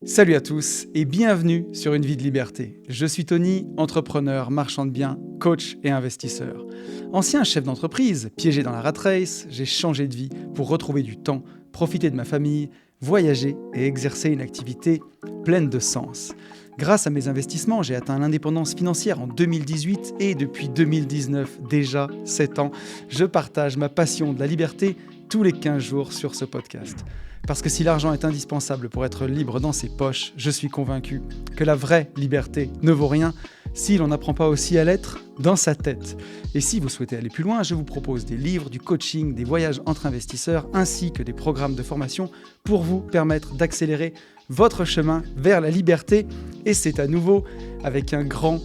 Salut à tous et bienvenue sur Une vie de liberté. Je suis Tony, entrepreneur, marchand de biens, coach et investisseur. Ancien chef d'entreprise, piégé dans la rat race, j'ai changé de vie pour retrouver du temps, profiter de ma famille, voyager et exercer une activité pleine de sens. Grâce à mes investissements, j'ai atteint l'indépendance financière en 2018 et depuis 2019, déjà 7 ans, je partage ma passion de la liberté tous les 15 jours sur ce podcast. Parce que si l'argent est indispensable pour être libre dans ses poches, je suis convaincu que la vraie liberté ne vaut rien si l'on n'apprend pas aussi à l'être dans sa tête. Et si vous souhaitez aller plus loin, je vous propose des livres, du coaching, des voyages entre investisseurs, ainsi que des programmes de formation pour vous permettre d'accélérer votre chemin vers la liberté. Et c'est à nouveau avec un grand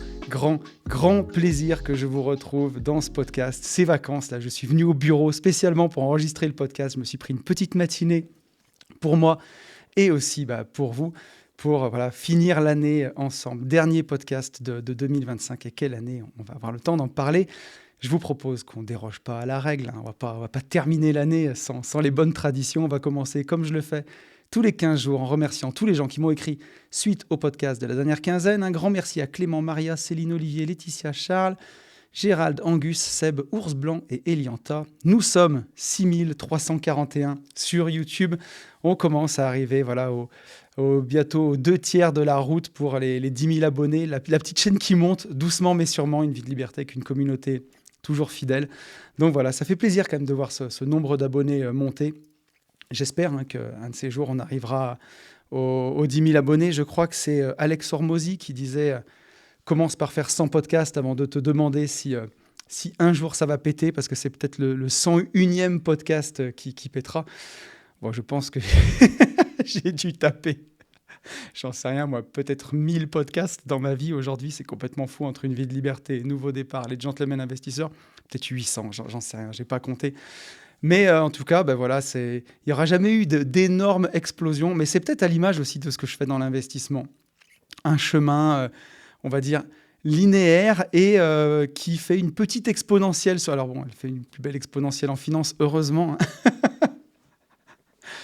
plaisir que je vous retrouve dans ce podcast. Ces vacances, là, je suis venu au bureau spécialement pour enregistrer le podcast. Je me suis pris une petite matinée pour moi et aussi pour vous, pour finir l'année ensemble. Dernier podcast de 2025. Et quelle année, on va avoir le temps d'en parler. Je vous propose qu'on ne déroge pas à la règle. On va pas terminer l'année sans les bonnes traditions. On va commencer comme je le fais tous les 15 jours en remerciant tous les gens qui m'ont écrit suite au podcast de la dernière quinzaine. Un grand merci à Clément, Maria, Céline, Olivier, Laetitia, Charles, Gérald, Angus, Seb, Ours Blanc et Elianta. Nous sommes 6341 sur YouTube. On commence à arriver bientôt aux 2/3 de la route pour les 10 000 abonnés. La petite chaîne qui monte doucement mais sûrement, Une vie de liberté avec une communauté toujours fidèle. Donc voilà, ça fait plaisir quand même de voir ce nombre d'abonnés monter. J'espère qu'un de ces jours, on arrivera aux 10 000 abonnés. Je crois que c'est Alex Hormozy qui disait commence par faire 100 podcasts avant de te demander si un jour ça va péter, parce que c'est peut-être le 101e podcast qui pétera. Bon, je pense que j'ai dû taper, j'en sais rien moi, peut-être 1000 podcasts dans ma vie aujourd'hui. C'est complètement fou, entre Une vie de liberté, Nouveau départ, les Gentlemen investisseurs, peut-être 800, j'en sais rien, j'ai pas compté. Mais en tout cas, il n'y aura jamais eu d'énormes explosions, mais c'est peut-être à l'image aussi de ce que je fais dans l'investissement. Un chemin, on va dire, linéaire et qui fait une petite exponentielle. Alors bon, elle fait une plus belle exponentielle en finance, heureusement.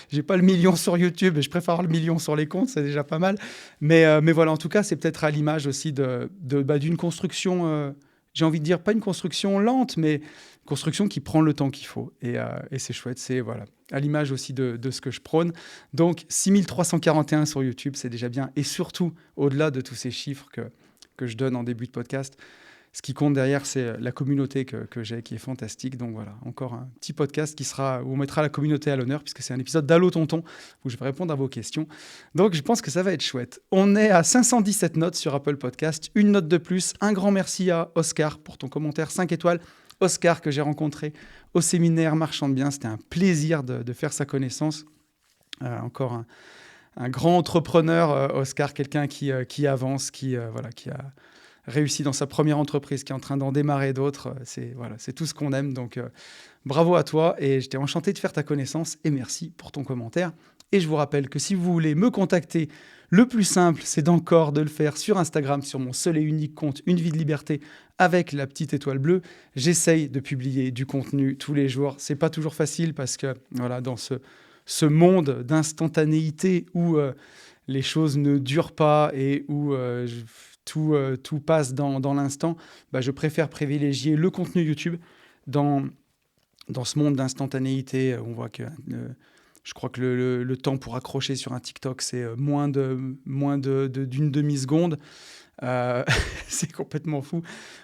J'ai pas le million sur YouTube et je préfère le million sur les comptes, c'est déjà pas mal. Mais voilà, en tout cas, c'est peut-être à l'image aussi d'une construction, j'ai envie de dire, pas une construction lente, mais une construction qui prend le temps qu'il faut. Et c'est chouette, c'est à l'image aussi de ce que je prône. Donc, 6341 sur YouTube, c'est déjà bien. Et surtout, au-delà de tous ces chiffres que je donne en début de podcast, ce qui compte derrière, c'est la communauté que j'ai, qui est fantastique. Donc voilà, encore un petit podcast où on mettra la communauté à l'honneur, puisque c'est un épisode d'Allo Tonton, où je vais répondre à vos questions. Donc je pense que ça va être chouette. On est à 517 notes sur Apple Podcast, une note de plus. Un grand merci à Oscar pour ton commentaire 5 étoiles. Oscar, que j'ai rencontré au séminaire Marchand de biens. C'était un plaisir de faire sa connaissance. Encore un grand entrepreneur, Oscar, quelqu'un qui avance, qui a réussi dans sa première entreprise, qui est en train d'en démarrer d'autres. C'est tout ce qu'on aime. Donc, bravo à toi. Et j'étais enchanté de faire ta connaissance. Et merci pour ton commentaire. Et je vous rappelle que si vous voulez me contacter, le plus simple, c'est encore de le faire sur Instagram, sur mon seul et unique compte, Une vie de liberté, avec la petite étoile bleue. J'essaye de publier du contenu tous les jours. C'est pas toujours facile parce que, dans ce monde d'instantanéité où les choses ne durent pas et où tout passe dans l'instant, je préfère privilégier le contenu YouTube dans ce monde d'instantanéité. On voit que je crois que le temps pour accrocher sur un TikTok, c'est moins d'une demi-seconde. C'est complètement fou.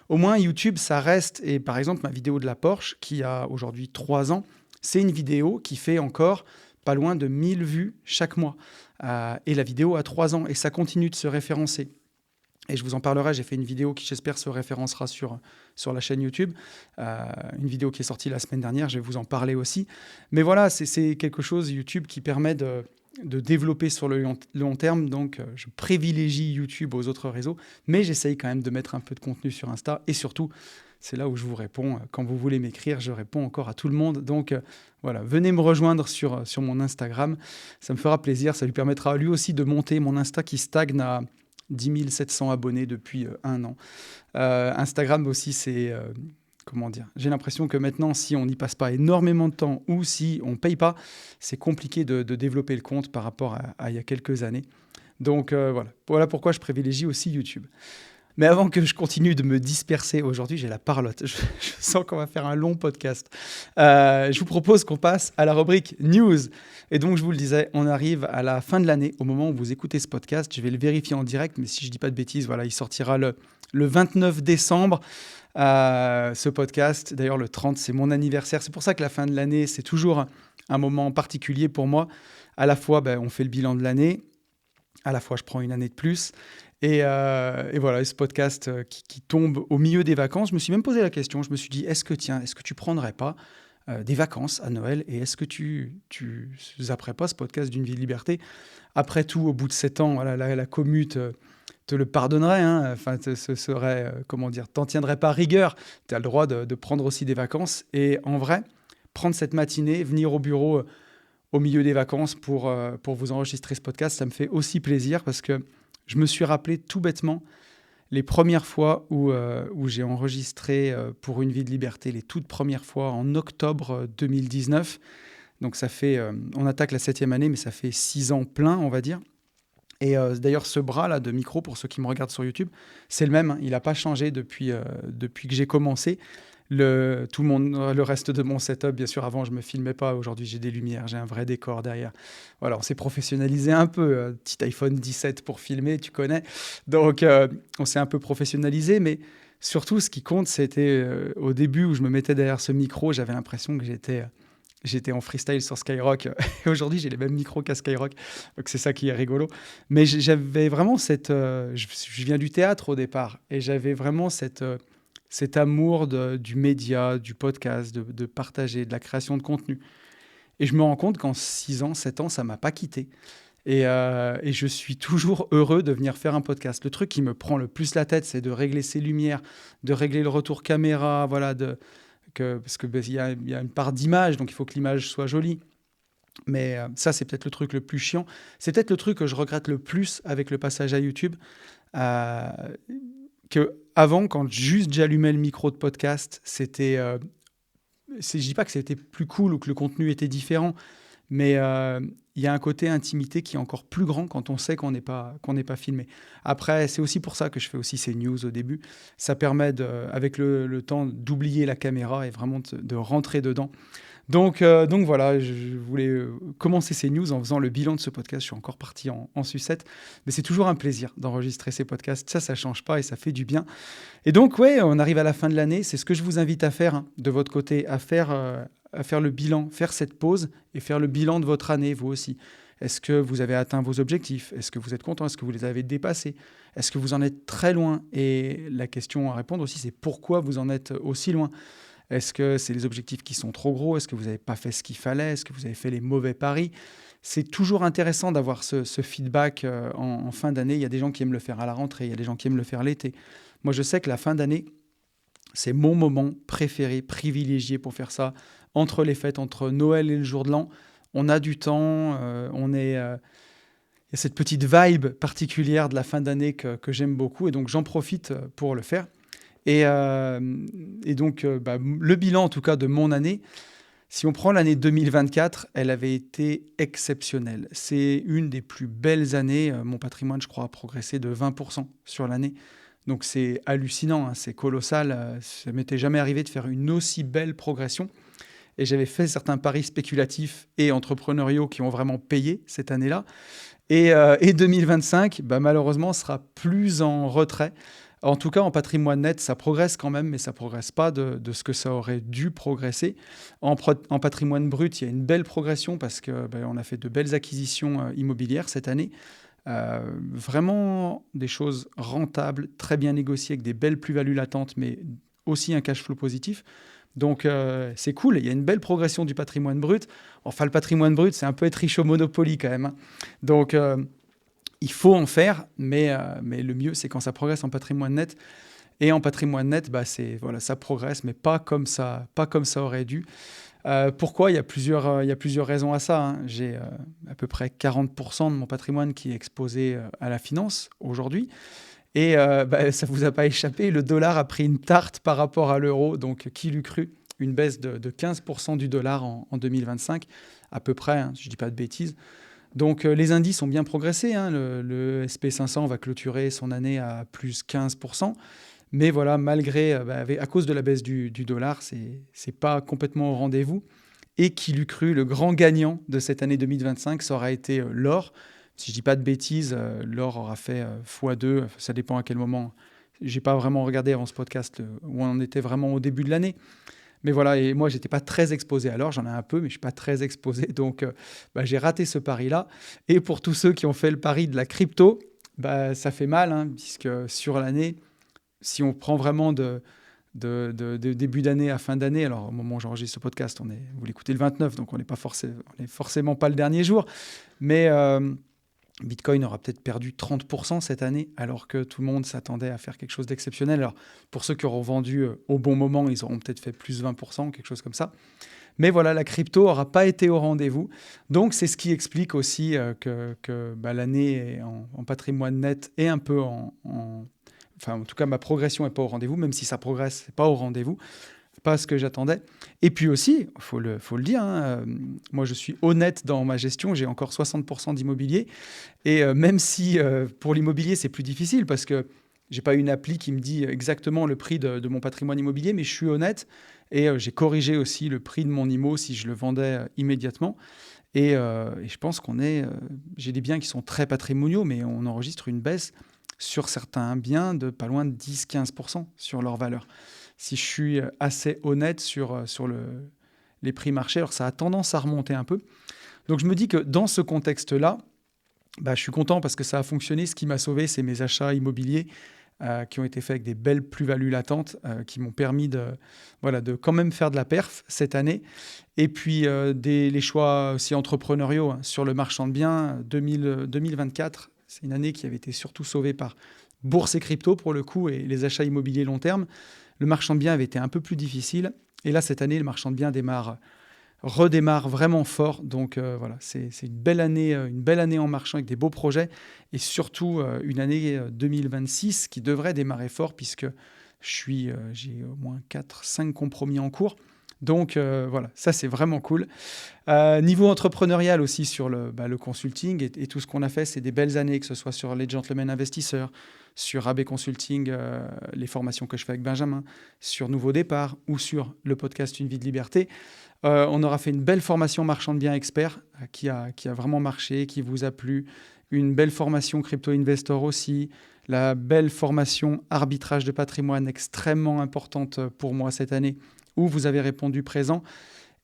Au moins, YouTube, ça reste. Et par exemple, ma vidéo de la Porsche, qui a aujourd'hui 3 ans, c'est une vidéo qui fait encore pas loin de 1000 vues chaque mois. Et la vidéo a 3 ans et ça continue de se référencer. Et je vous en parlerai, j'ai fait une vidéo qui, j'espère, se référencera sur la chaîne YouTube. Une vidéo qui est sortie la semaine dernière, je vais vous en parler aussi. Mais voilà, c'est quelque chose, YouTube, qui permet de développer sur le long terme. Donc, je privilégie YouTube aux autres réseaux, mais j'essaye quand même de mettre un peu de contenu sur Insta. Et surtout, c'est là où je vous réponds. Quand vous voulez m'écrire, je réponds encore à tout le monde. Donc, venez me rejoindre sur mon Instagram. Ça me fera plaisir. Ça lui permettra lui aussi de monter mon Insta qui stagne à 10 700 abonnés depuis 1 an. Instagram aussi, c'est... comment dire ? J'ai l'impression que maintenant, si on n'y passe pas énormément de temps ou si on ne paye pas, c'est compliqué de développer le compte par rapport à il y a quelques années. Donc voilà pourquoi je privilégie aussi YouTube. Mais avant que je continue de me disperser, aujourd'hui j'ai la parlotte, je sens qu'on va faire un long podcast. Je vous propose qu'on passe à la rubrique News. Et donc je vous le disais, on arrive à la fin de l'année, au moment où vous écoutez ce podcast. Je vais le vérifier en direct, mais si je ne dis pas de bêtises, voilà, il sortira le 29 décembre. Ce podcast, d'ailleurs le 30, c'est mon anniversaire. C'est pour ça que la fin de l'année, c'est toujours un moment particulier pour moi. À la fois, on fait le bilan de l'année, à la fois je prends une année de plus. Et voilà, ce podcast qui tombe au milieu des vacances, je me suis même posé la question, je me suis dit, est-ce que tu prendrais pas des vacances à Noël et est-ce que tu zapperais pas ce podcast d'une vie de liberté? Après tout, au bout de 7 ans, voilà, la commu te le pardonnerait, hein. Enfin, ce serait, t'en tiendrais pas rigueur. Tu as le droit de prendre aussi des vacances. Et en vrai, prendre cette matinée, venir au bureau au milieu des vacances pour vous enregistrer ce podcast, ça me fait aussi plaisir parce que je me suis rappelé tout bêtement les premières fois où j'ai enregistré pour Une vie de liberté, les toutes premières fois en octobre 2019. Donc ça fait, on attaque la 7e année, mais ça fait 6 ans plein, on va dire. Et d'ailleurs, ce bras-là de micro, pour ceux qui me regardent sur YouTube, c'est le même, hein. Il n'a pas changé depuis que j'ai commencé. Le reste de mon setup, bien sûr, avant, je ne me filmais pas. Aujourd'hui, j'ai des lumières, j'ai un vrai décor derrière. Voilà, on s'est professionnalisé un peu. Petit iPhone 17 pour filmer, tu connais. Donc, on s'est un peu professionnalisé. Mais surtout, ce qui compte, c'était au début où je me mettais derrière ce micro, j'avais l'impression que j'étais en freestyle sur Skyrock. Et aujourd'hui, j'ai les mêmes micros qu'à Skyrock. Donc, c'est ça qui est rigolo. Mais j'avais vraiment je viens du théâtre au départ. Et j'avais vraiment cet amour du média, du podcast, de partager, de la création de contenu. Et je me rends compte qu'en 6 ans, 7 ans, ça ne m'a pas quitté. Et je suis toujours heureux de venir faire un podcast. Le truc qui me prend le plus la tête, c'est de régler ses lumières, de régler le retour caméra, voilà, parce qu'il y a une part d'image, donc il faut que l'image soit jolie. Mais ça, c'est peut-être le truc le plus chiant. C'est peut-être le truc que je regrette le plus avec le passage à YouTube. Euh, que avant, quand juste j'allumais le micro de podcast, je dis pas que c'était plus cool ou que le contenu était différent, mais il y a un côté intimité qui est encore plus grand quand on sait qu'on n'est pas filmé. Après, c'est aussi pour ça que je fais aussi ces news au début. Ça permet, avec le temps, d'oublier la caméra et vraiment de rentrer dedans. Donc voilà, je voulais commencer ces news en faisant le bilan de ce podcast. Je suis encore parti en sucette, mais c'est toujours un plaisir d'enregistrer ces podcasts. Ça change pas et ça fait du bien. Et donc, ouais, on arrive à la fin de l'année. C'est ce que je vous invite à faire, hein, de votre côté, à faire le bilan, faire cette pause et faire le bilan de votre année, vous aussi. Est-ce que vous avez atteint vos objectifs? Est-ce que vous êtes content? Est-ce que vous les avez dépassés? Est-ce que vous en êtes très loin? Et la question à répondre aussi, c'est pourquoi vous en êtes aussi loin? Est-ce que c'est les objectifs qui sont trop gros? Est-ce que vous n'avez pas fait ce qu'il fallait? Est-ce que vous avez fait les mauvais paris? C'est toujours intéressant d'avoir ce feedback en fin d'année. Il y a des gens qui aiment le faire à la rentrée, il y a des gens qui aiment le faire l'été. Moi, je sais que la fin d'année, c'est mon moment préféré, privilégié pour faire ça. Entre les fêtes, entre Noël et le jour de l'an, on a du temps, il y a cette petite vibe particulière de la fin d'année que j'aime beaucoup, et donc j'en profite pour le faire. Et donc, le bilan, en tout cas, de mon année, si on prend l'année 2024, elle avait été exceptionnelle. C'est une des plus belles années. Mon patrimoine, je crois, a progressé de 20% sur l'année. Donc, c'est hallucinant, hein, c'est colossal. Ça ne m'était jamais arrivé de faire une aussi belle progression. Et j'avais fait certains paris spéculatifs et entrepreneuriaux qui ont vraiment payé cette année-là. Et 2025, malheureusement, sera plus en retrait. En tout cas, en patrimoine net, ça progresse quand même, mais ça ne progresse pas de ce que ça aurait dû progresser. En patrimoine brut, il y a une belle progression parce qu'on a fait de belles acquisitions immobilières cette année. Vraiment des choses rentables, très bien négociées, avec des belles plus-values latentes, mais aussi un cash flow positif. Donc, c'est cool. Il y a une belle progression du patrimoine brut. Enfin, le patrimoine brut, c'est un peu être riche au Monopoly quand même, hein. Donc, il faut en faire, mais le mieux, c'est quand ça progresse en patrimoine net. Et en patrimoine net, ça progresse, mais pas comme ça aurait dû. Pourquoi? Il y a plusieurs raisons à ça, hein. J'ai à peu près 40% de mon patrimoine qui est exposé à la finance aujourd'hui. Et ça ne vous a pas échappé, le dollar a pris une tarte par rapport à l'euro. Donc, qui l'eût cru? Une baisse de 15% du dollar en 2025, à peu près, hein, si je ne dis pas de bêtises. Donc les indices ont bien progressé, hein. Le SP500 va clôturer son année à plus 15%. Mais voilà, malgré, à cause de la baisse du dollar, c'est pas complètement au rendez-vous. Et qui l'eût cru, le grand gagnant de cette année 2025, ça aura été l'or. Si je dis pas de bêtises, l'or aura fait x2, ça dépend à quel moment. J'ai pas vraiment regardé avant ce podcast où on en était vraiment au début de l'année. Mais voilà, et moi, j'étais pas très exposé à l'or, j'en ai un peu, mais je suis pas très exposé. Donc, j'ai raté ce pari-là. Et pour tous ceux qui ont fait le pari de la crypto, ça fait mal, hein, puisque sur l'année, si on prend vraiment de début d'année à fin d'année, alors au moment où j'enregistre ce podcast, vous l'écoutez le 29, donc on n'est forcément pas le dernier jour, mais Bitcoin aura peut-être perdu 30% cette année, alors que tout le monde s'attendait à faire quelque chose d'exceptionnel. Alors pour ceux qui auront vendu au bon moment, ils auront peut-être fait plus 20%, quelque chose comme ça. Mais voilà, la crypto n'aura pas été au rendez-vous. Donc c'est ce qui explique aussi que l'année en patrimoine net est un peu enfin, en tout cas, ma progression n'est pas au rendez-vous, même si ça progresse, c'est pas au rendez-vous, pas ce que j'attendais. Et puis aussi, faut le dire, hein, moi je suis honnête dans ma gestion, j'ai encore 60% d'immobilier. Et même si pour l'immobilier, c'est plus difficile parce que j'ai pas une appli qui me dit exactement le prix de mon patrimoine immobilier, mais je suis honnête et j'ai corrigé aussi le prix de mon IMO si je le vendais immédiatement. Et je pense j'ai des biens qui sont très patrimoniaux, mais on enregistre une baisse sur certains biens de pas loin de 10-15% sur leur valeur. Si je suis assez honnête sur les prix marchés, alors ça a tendance à remonter un peu. Donc je me dis que dans ce contexte-là, je suis content parce que ça a fonctionné. Ce qui m'a sauvé, c'est mes achats immobiliers qui ont été faits avec des belles plus-values latentes qui m'ont permis de quand même faire de la perf cette année. Et puis les choix aussi entrepreneuriaux hein, sur le marchand de biens 2024. C'est une année qui avait été surtout sauvée par bourse et crypto pour le coup et les achats immobiliers long terme. Le marchand de biens avait été un peu plus difficile. Et là, cette année, le marchand de biens redémarre vraiment fort. Donc voilà, c'est une belle année en marchant avec des beaux projets et surtout une année 2026 qui devrait démarrer fort puisque j'ai au moins 4-5 compromis en cours. Donc voilà, ça c'est vraiment cool. Niveau entrepreneurial aussi sur le consulting et tout ce qu'on a fait, c'est des belles années, que ce soit sur les Gentlemen Investisseurs, sur AB Consulting, les formations que je fais avec Benjamin, sur Nouveau Départ ou sur le podcast Une vie de liberté. On aura fait une belle formation marchand de biens expert qui a vraiment marché, qui vous a plu. Une belle formation crypto investor aussi. La belle formation arbitrage de patrimoine extrêmement importante pour moi cette année où vous avez répondu présent.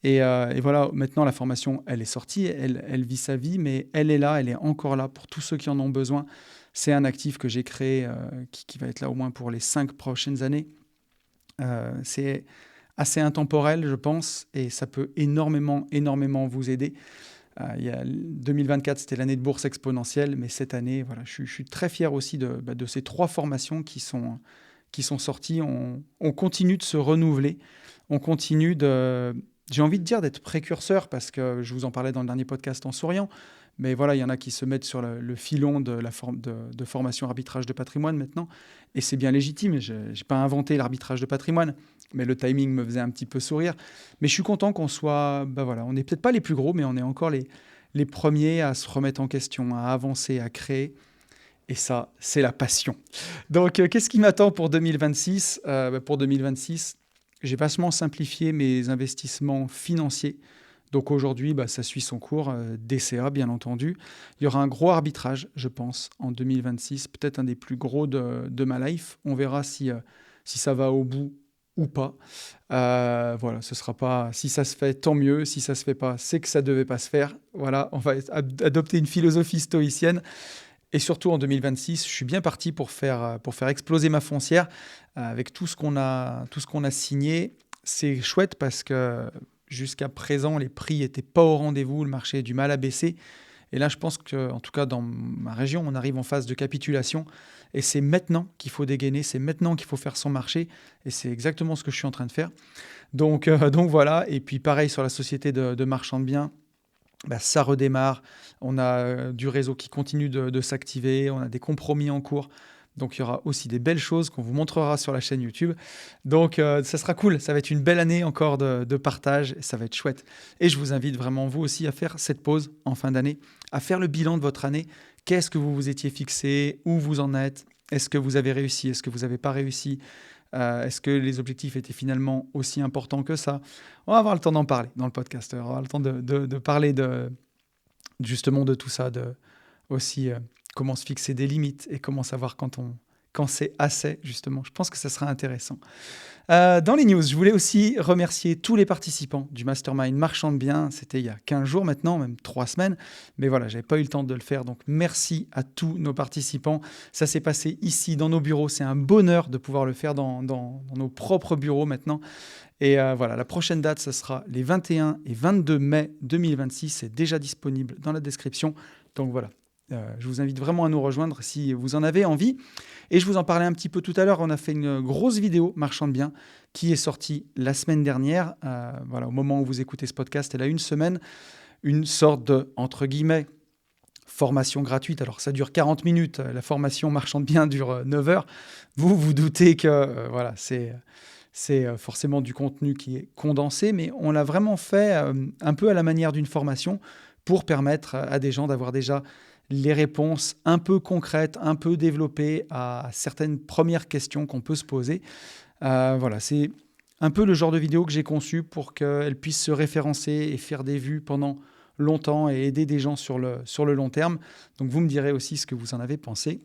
Et voilà, maintenant la formation, elle est sortie, elle vit sa vie, mais elle est là, elle est encore là pour tous ceux qui en ont besoin. C'est un actif que j'ai créé qui va être là au moins pour les 5 prochaines années. C'est assez intemporel, je pense, et ça peut énormément vous aider. 2024, c'était l'année de bourse exponentielle, mais cette année, voilà, je suis très fier aussi de ces 3 formations qui sont sorties. On continue de se renouveler, on continue j'ai envie de dire d'être précurseur, parce que je vous en parlais dans le dernier podcast en souriant, mais voilà, il y en a qui se mettent sur le filon de la de formation arbitrage de patrimoine maintenant, et c'est bien légitime. Je n'ai pas inventé l'arbitrage de patrimoine, mais le timing me faisait un petit peu sourire. Mais je suis content qu'on soit, on n'est peut-être pas les plus gros, mais on est encore les premiers à se remettre en question, à avancer, à créer. Et ça, c'est la passion. Donc, qu'est-ce qui m'attend pour 2026 ? Pour 2026, j'ai vachement simplifié mes investissements financiers. Donc aujourd'hui, ça suit son cours, DCA bien entendu. Il y aura un gros arbitrage, je pense, en 2026, peut-être un des plus gros de ma life. On verra si ça va au bout ou pas. Voilà, ce sera pas. Si ça se fait, tant mieux. Si ça se fait pas, c'est que ça devait pas se faire. Voilà, on va adopter une philosophie stoïcienne. Et surtout en 2026, je suis bien parti pour faire exploser ma foncière avec tout ce qu'on a signé. C'est chouette parce que jusqu'à présent, les prix n'étaient pas au rendez-vous, le marché a du mal à baisser. Et là, je pense qu'en tout cas, dans ma région, on arrive en phase de capitulation. Et c'est maintenant qu'il faut dégainer, c'est maintenant qu'il faut faire son marché. Et c'est exactement ce que je suis en train de faire. Donc voilà. Et puis pareil sur la société de marchand de biens. Ça redémarre, on a du réseau qui continue de s'activer, on a des compromis en cours. Donc, il y aura aussi des belles choses qu'on vous montrera sur la chaîne YouTube. Donc, ça sera cool. Ça va être une belle année encore de partage. Et ça va être chouette. Et je vous invite vraiment, vous aussi, à faire cette pause en fin d'année, à faire le bilan de votre année. Qu'est-ce que vous vous étiez fixé? Où vous en êtes? Est-ce que vous avez réussi? Est-ce que vous n'avez pas réussi? Est-ce que les objectifs étaient finalement aussi importants que ça? On va avoir le temps d'en parler dans le podcast. On va avoir le temps de parler justement de tout ça, aussi comment se fixer des limites et comment savoir quand c'est assez, justement. Je pense que ça sera intéressant. Dans les news, je voulais aussi remercier tous les participants du Mastermind Marchand de Biens. C'était il y a 15 jours maintenant, même 3 semaines. Mais voilà, je n'avais pas eu le temps de le faire. Donc, merci à tous nos participants. Ça s'est passé ici, dans nos bureaux. C'est un bonheur de pouvoir le faire dans nos propres bureaux maintenant. Et voilà, la prochaine date, ce sera les 21 et 22 mai 2026. C'est déjà disponible dans la description. Donc voilà, je vous invite vraiment à nous rejoindre si vous en avez envie. Et je vous en parlais un petit peu tout à l'heure. On a fait une grosse vidéo Marchand de Biens qui est sortie la semaine dernière. Voilà, au moment où vous écoutez ce podcast, elle a une semaine. Une sorte de, entre guillemets, formation gratuite. Alors, ça dure 40 minutes. La formation Marchand de Biens dure 9 heures. Vous vous doutez que voilà, c'est forcément du contenu qui est condensé, mais on l'a vraiment fait un peu à la manière d'une formation pour permettre à des gens d'avoir déjà les réponses un peu concrètes, un peu développées à certaines premières questions qu'on peut se poser. Voilà, c'est un peu le genre de vidéo que j'ai conçu pour qu'elle puisse se référencer et faire des vues pendant longtemps et aider des gens sur le long terme. Donc vous me direz aussi ce que vous en avez pensé.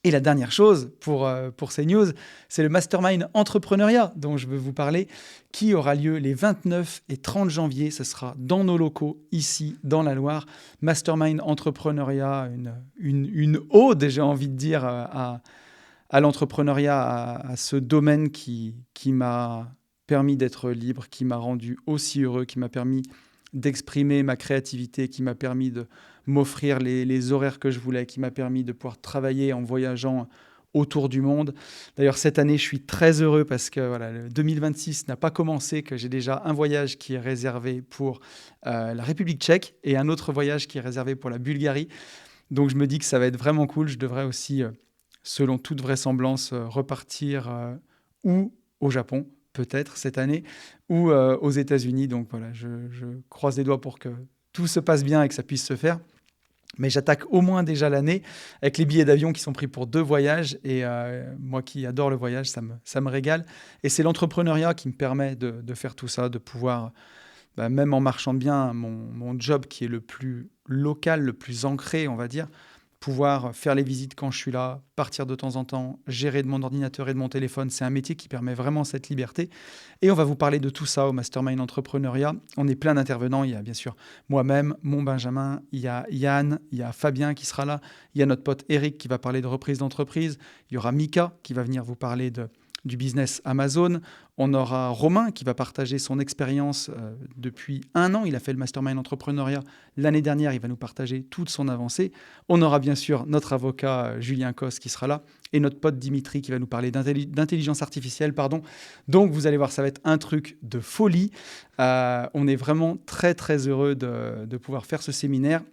Et la dernière chose pour ces news, c'est le Mastermind Entrepreneuriat dont je veux vous parler, qui aura lieu les 29 et 30 janvier. Ce sera dans nos locaux, ici, dans la Loire. Mastermind Entrepreneuriat, une ode, j'ai envie de dire, à l'entrepreneuriat, à ce domaine qui m'a permis d'être libre, qui m'a rendu aussi heureux, qui m'a permis d'exprimer ma créativité, qui m'a permis de m'offrir les horaires que je voulais, qui m'a permis de pouvoir travailler en voyageant autour du monde. D'ailleurs, cette année, je suis très heureux parce que voilà, le 2026 n'a pas commencé, que j'ai déjà un voyage qui est réservé pour la République tchèque et un autre voyage qui est réservé pour la Bulgarie. Donc, je me dis que ça va être vraiment cool. Je devrais aussi, selon toute vraisemblance, repartir ou au Japon, peut-être cette année, ou aux États-Unis. Donc voilà, je croise les doigts pour que tout se passe bien et que ça puisse se faire. Mais j'attaque au moins déjà l'année avec les billets d'avion qui sont pris pour 2 voyages. Et moi qui adore le voyage, ça me régale. Et c'est l'entrepreneuriat qui me permet de faire tout ça, de pouvoir, même en marchand de biens, mon job qui est le plus local, le plus ancré, on va dire, pouvoir faire les visites quand je suis là, partir de temps en temps, gérer de mon ordinateur et de mon téléphone. C'est un métier qui permet vraiment cette liberté. Et on va vous parler de tout ça au Mastermind Entrepreneuriat. On est plein d'intervenants. Il y a bien sûr moi-même, mon Benjamin, il y a Yann, il y a Fabien qui sera là, il y a notre pote Eric qui va parler de reprise d'entreprise, il y aura Mika qui va venir vous parler du business Amazon. On aura Romain qui va partager son expérience depuis 1 an. Il a fait le Mastermind Entrepreneuriat l'année dernière. Il va nous partager toute son avancée. On aura bien sûr notre avocat Julien Cos qui sera là et notre pote Dimitri qui va nous parler d'intelligence artificielle. Donc vous allez voir, ça va être un truc de folie. On est vraiment très très heureux de pouvoir faire ce séminaire.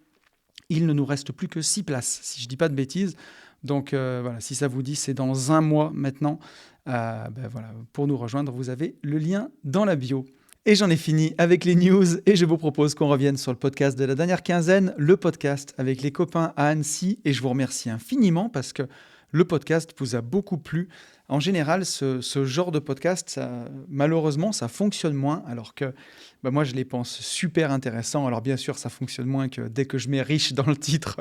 Il ne nous reste plus que 6 places, si je ne dis pas de bêtises. Donc voilà, si ça vous dit, c'est dans 1 mois maintenant. Voilà, pour nous rejoindre, vous avez le lien dans la bio. Et j'en ai fini avec les news et je vous propose qu'on revienne sur le podcast de la dernière quinzaine, le podcast avec les copains à Annecy. Et je vous remercie infiniment parce que le podcast vous a beaucoup plu. En général, ce genre de podcast, malheureusement, ça fonctionne moins, alors que moi, je les pense super intéressants. Alors bien sûr, ça fonctionne moins que dès que je mets riche dans le titre.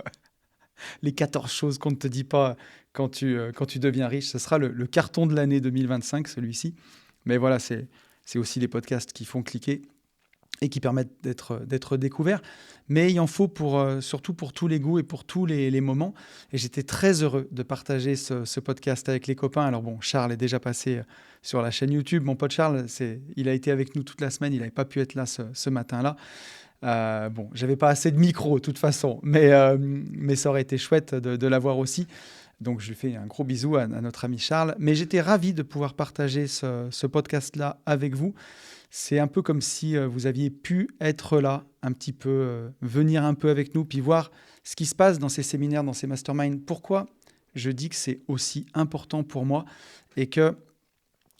Les 14 choses qu'on ne te dit pas quand tu deviens riche. Ce sera le carton de l'année 2025, celui-ci. Mais voilà, c'est aussi les podcasts qui font cliquer et qui permettent d'être découverts. Mais il en faut surtout pour tous les goûts et pour tous les moments. Et j'étais très heureux de partager ce podcast avec les copains. Alors bon, Charles est déjà passé sur la chaîne YouTube. Mon pote Charles, il a été avec nous toute la semaine. Il n'avait pas pu être là ce matin-là. J'avais pas assez de micro de toute façon, mais ça aurait été chouette de l'avoir aussi. Donc je lui fais un gros bisou à notre ami Charles. Mais j'étais ravi de pouvoir partager ce podcast-là avec vous. C'est un peu comme si vous aviez pu être là un petit peu, venir un peu avec nous, puis voir ce qui se passe dans ces séminaires, dans ces masterminds. Pourquoi je dis que c'est aussi important pour moi et que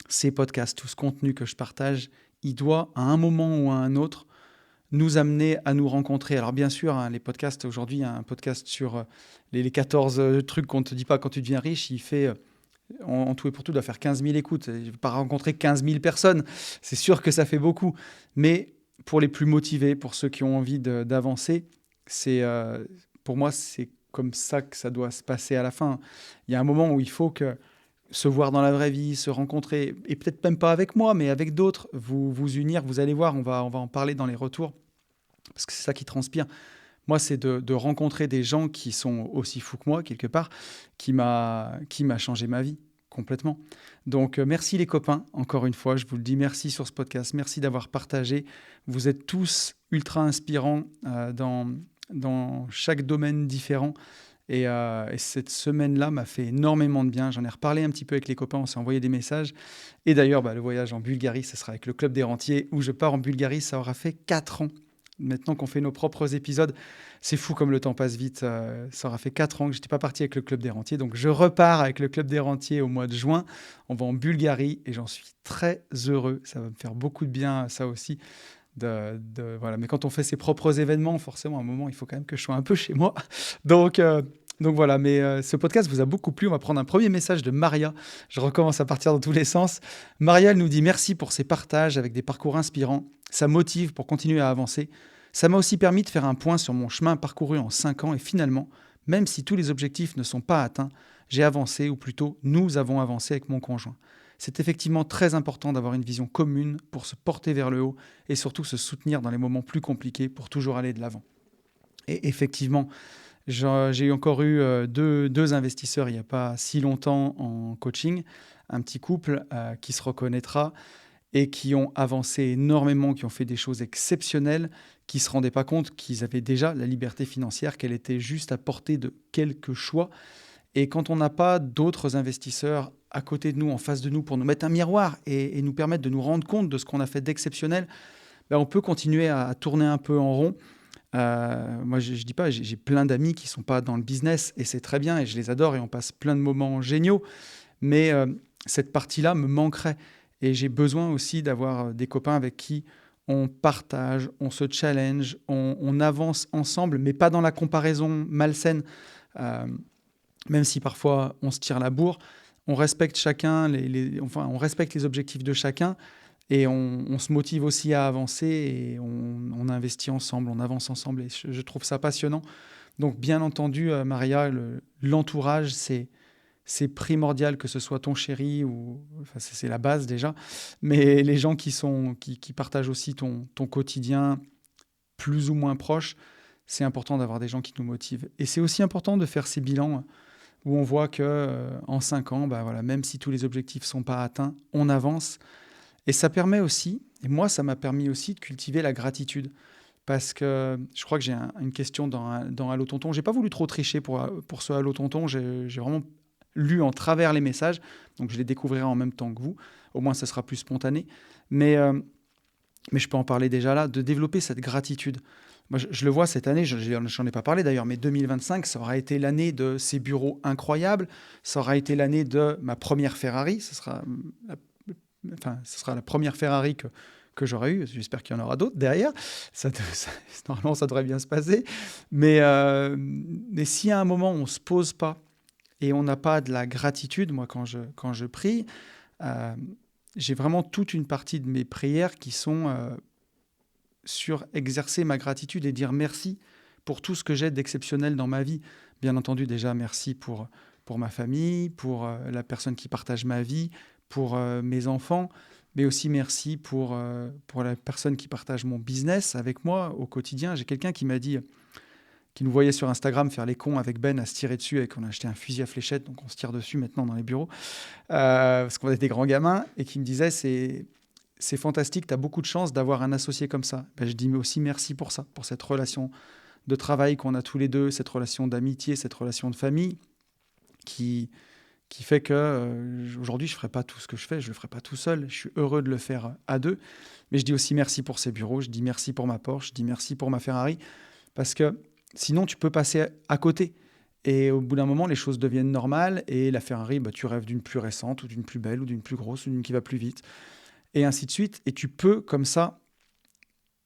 ces podcasts, tout ce contenu que je partage, il doit à un moment ou à un autre nous amener à nous rencontrer. Alors bien sûr, hein, les podcasts, aujourd'hui, il y a un podcast sur les 14 trucs qu'on ne te dit pas quand tu deviens riche, il fait, en tout et pour tout, doit faire 15 000 écoutes. Je ne vais pas rencontrer 15 000 personnes, c'est sûr que ça fait beaucoup. Mais pour les plus motivés, pour ceux qui ont envie d'avancer, pour moi, c'est comme ça que ça doit se passer à la fin. Il y a un moment où il faut que se voir dans la vraie vie, se rencontrer, et peut-être même pas avec moi, mais avec d'autres, vous unir, vous allez voir, on va en parler dans les retours, parce que c'est ça qui transpire. Moi, c'est de rencontrer des gens qui sont aussi fous que moi, quelque part, qui m'a changé ma vie complètement. Donc, merci les copains, encore une fois, je vous le dis, merci sur ce podcast, merci d'avoir partagé. Vous êtes tous ultra inspirants dans chaque domaine différent. Et cette semaine-là m'a fait énormément de bien. J'en ai reparlé un petit peu avec les copains, on s'est envoyé des messages. Et d'ailleurs, le voyage en Bulgarie, ce sera avec le Club des Rentiers, où je pars en Bulgarie. Ça aura fait 4 ans. Maintenant qu'on fait nos propres épisodes, c'est fou comme le temps passe vite. Ça aura fait 4 ans que je n'étais pas parti avec le Club des Rentiers. Donc je repars avec le Club des Rentiers au mois de juin. On va en Bulgarie et j'en suis très heureux. Ça va me faire beaucoup de bien, ça aussi. Voilà. Mais quand on fait ses propres événements, forcément, à un moment, il faut quand même que je sois un peu chez moi. Donc, donc voilà, mais ce podcast vous a beaucoup plu. On va prendre un premier message de Maria. Je recommence à partir dans tous les sens. Maria, elle nous dit merci pour ces partages avec des parcours inspirants. Ça motive pour continuer à avancer. Ça m'a aussi permis de faire un point sur mon chemin parcouru en 5 ans et finalement, même si tous les objectifs ne sont pas atteints, j'ai avancé, ou plutôt nous avons avancé avec mon conjoint. C'est effectivement très important d'avoir une vision commune pour se porter vers le haut et surtout se soutenir dans les moments plus compliqués pour toujours aller de l'avant. Et effectivement, j'ai encore eu deux investisseurs il n'y a pas si longtemps en coaching, un petit couple qui se reconnaîtra et qui ont avancé énormément, qui ont fait des choses exceptionnelles, qui ne se rendaient pas compte qu'ils avaient déjà la liberté financière, qu'elle était juste à portée de quelques choix. Et quand on n'a pas d'autres investisseurs à côté de nous, en face de nous, pour nous mettre un miroir et nous permettre de nous rendre compte de ce qu'on a fait d'exceptionnel, on peut continuer à tourner un peu en rond. Moi, je ne dis pas, j'ai plein d'amis qui ne sont pas dans le business et c'est très bien et je les adore et on passe plein de moments géniaux. Mais cette partie-là me manquerait et j'ai besoin aussi d'avoir des copains avec qui on partage, on se challenge, on avance ensemble, mais pas dans la comparaison malsaine. Même si parfois on se tire la bourre, on respecte chacun, on respecte les objectifs de chacun et on se motive aussi à avancer et on investit ensemble, on avance ensemble et je trouve ça passionnant. Donc bien entendu, Maria, l'entourage, c'est primordial, que ce soit ton chéri ou c'est la base déjà, mais les gens qui partagent aussi ton quotidien plus ou moins proche, c'est important d'avoir des gens qui nous motivent. Et c'est aussi important de faire ces bilans où on voit que en 5 ans, voilà, même si tous les objectifs ne sont pas atteints, on avance. Et ça permet aussi, et moi ça m'a permis aussi de cultiver la gratitude. Parce que je crois que j'ai une question dans Allo Tonton. Je n'ai pas voulu trop tricher pour ce Allo Tonton. J'ai vraiment lu en travers les messages. Donc je les découvrirai en même temps que vous. Au moins ça sera plus spontané. Mais je peux en parler déjà là, de développer cette gratitude. Moi, je le vois cette année, j'en ai pas parlé d'ailleurs, mais 2025, ça aura été l'année de ces bureaux incroyables, ça aura été l'année de ma première Ferrari, ce sera la première Ferrari que j'aurai eue, j'espère qu'il y en aura d'autres derrière, normalement ça devrait bien se passer, mais si à un moment on ne se pose pas et on n'a pas de la gratitude, moi quand je prie, j'ai vraiment toute une partie de mes prières qui sont sur exercer ma gratitude et dire merci pour tout ce que j'ai d'exceptionnel dans ma vie. Bien entendu, déjà, merci pour ma famille, pour la personne qui partage ma vie, pour mes enfants, mais aussi merci pour la personne qui partage mon business avec moi au quotidien. J'ai quelqu'un qui m'a dit, qui nous voyait sur Instagram faire les cons avec Ben à se tirer dessus et qu'on a acheté un fusil à fléchettes, donc on se tire dessus maintenant dans les bureaux, parce qu'on est des grands gamins, et qui me disait, c'est fantastique, tu as beaucoup de chance d'avoir un associé comme ça. Je dis mais aussi merci pour ça, pour cette relation de travail qu'on a tous les deux, cette relation d'amitié, cette relation de famille qui fait que aujourd'hui, je ne ferai pas tout ce que je fais, je ne le ferai pas tout seul. Je suis heureux de le faire à deux. Mais je dis aussi merci pour ces bureaux, je dis merci pour ma Porsche, je dis merci pour ma Ferrari, parce que sinon, tu peux passer à côté. Et au bout d'un moment, les choses deviennent normales et la Ferrari, bah, tu rêves d'une plus récente ou d'une plus belle ou d'une plus grosse ou d'une qui va plus vite et ainsi de suite. Et tu peux comme ça,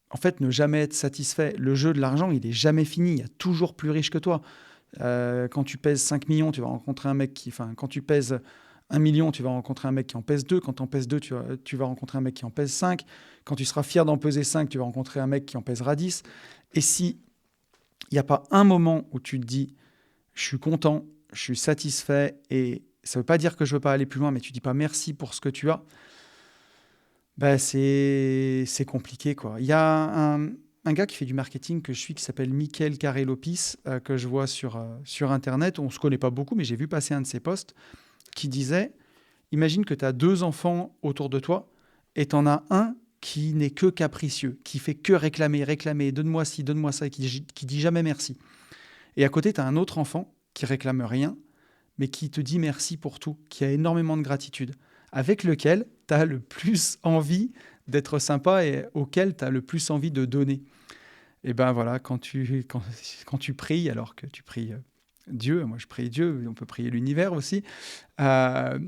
en fait, ne jamais être satisfait. Le jeu de l'argent, il est jamais fini. Il y a toujours plus riche que toi. Quand tu pèses 5 millions, tu vas rencontrer un mec qui... Enfin, quand tu pèses 1 million, tu vas rencontrer un mec qui en pèse 2. Quand tu en pèses 2, tu vas rencontrer un mec qui en pèse 5. Quand tu seras fier d'en peser 5, tu vas rencontrer un mec qui en pèsera 10. Et si il n'y a pas un moment où tu te dis, je suis content, je suis satisfait, et ça ne veut pas dire que je ne veux pas aller plus loin, mais tu ne dis pas merci pour ce que tu as, bah c'est compliqué, quoi. Il y a un gars qui fait du marketing que je suis qui s'appelle Michael Carré-Lopis, que je vois sur Internet. On ne se connaît pas beaucoup, mais j'ai vu passer un de ses posts qui disait, imagine que tu as 2 enfants autour de toi et tu en as un qui n'est que capricieux, qui fait que réclamer, réclamer, donne-moi ci, donne-moi ça, et qui dit jamais merci. Et à côté, tu as un autre enfant qui réclame rien, mais qui te dit merci pour tout, qui a énormément de gratitude, avec lequel tu as le plus envie d'être sympa et auquel tu as le plus envie de donner. Et ben voilà, quand tu pries, alors que tu pries Dieu, moi je prie Dieu, on peut prier l'univers aussi, euh,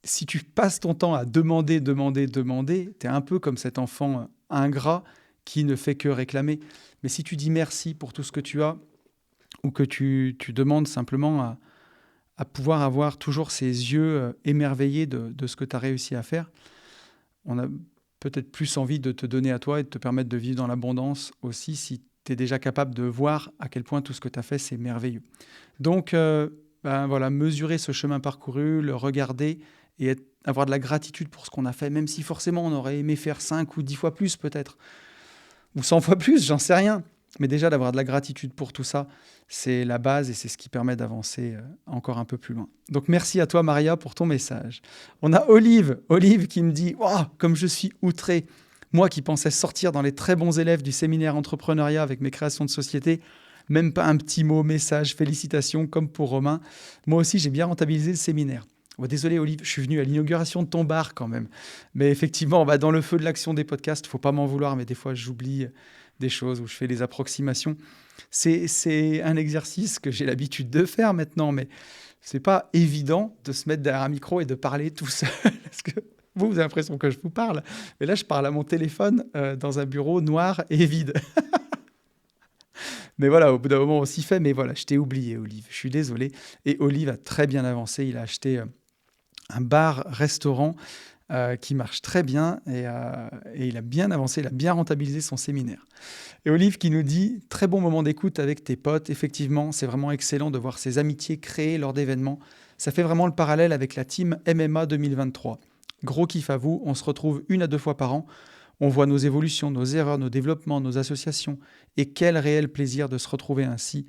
si tu passes ton temps à demander, demander, demander, tu es un peu comme cet enfant ingrat qui ne fait que réclamer. Mais si tu dis merci pour tout ce que tu as, ou que tu demandes simplement à pouvoir avoir toujours ces yeux émerveillés de ce que tu as réussi à faire, on a peut-être plus envie de te donner à toi et de te permettre de vivre dans l'abondance aussi si tu es déjà capable de voir à quel point tout ce que tu as fait, c'est merveilleux. Donc, ben voilà, mesurer ce chemin parcouru, le regarder et avoir de la gratitude pour ce qu'on a fait, même si forcément on aurait aimé faire 5 ou 10 fois plus peut-être, ou 100 fois plus, j'en sais rien. Mais déjà d'avoir de la gratitude pour tout ça, c'est la base et c'est ce qui permet d'avancer encore un peu plus loin. Donc merci à toi Maria pour ton message. On a Olive qui me dit « Waouh, comme je suis outré, moi qui pensais sortir dans les très bons élèves du séminaire entrepreneuriat avec mes créations de société, même pas un petit mot, message, félicitations, comme pour Romain. Moi aussi, j'ai bien rentabilisé le séminaire. » Oh, désolé Olive, je suis venu à l'inauguration de ton bar quand même. Mais effectivement, bah, dans le feu de l'action des podcasts, faut pas m'en vouloir, mais des fois j'oublie des choses où je fais des approximations. C'est un exercice que j'ai l'habitude de faire maintenant, mais c'est pas évident de se mettre derrière un micro et de parler tout seul. Parce que vous avez l'impression que je vous parle, mais là je parle à mon téléphone dans un bureau noir et vide. Mais voilà, au bout d'un moment on s'y fait, mais voilà, je t'ai oublié Olive, je suis désolé. Et Olive a très bien avancé, il a acheté un bar-restaurant qui marche très bien et il a bien avancé, il a bien rentabilisé son séminaire. Et Olive qui nous dit « Très bon moment d'écoute avec tes potes. Effectivement, c'est vraiment excellent de voir ces amitiés créées lors d'événements. Ça fait vraiment le parallèle avec la team MMA 2023. Gros kiff à vous, on se retrouve 1 à 2 fois par an. On voit nos évolutions, nos erreurs, nos développements, nos associations. Et quel réel plaisir de se retrouver ainsi.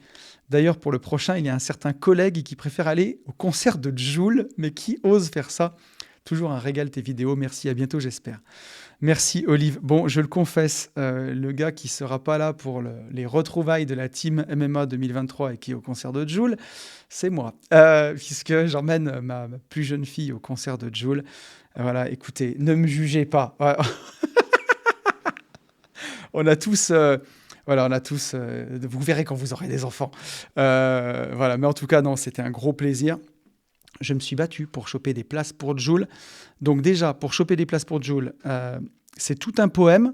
D'ailleurs, pour le prochain, il y a un certain collègue qui préfère aller au concert de Jul, mais qui ose faire ça. Toujours un régal tes vidéos. Merci, à bientôt, j'espère. » Merci Olive. Bon, je le confesse, le gars qui sera pas là pour les retrouvailles de la team MMA 2023 et qui est au concert de Jul, c'est moi, puisque j'emmène ma plus jeune fille au concert de Jul. Voilà, écoutez, ne me jugez pas. On a tous, voilà, on a tous. Vous verrez quand vous aurez des enfants. Voilà, mais en tout cas, non, c'était un gros plaisir. Je me suis battu pour choper des places pour Jul. Donc déjà, pour choper des places pour Jul, c'est tout un poème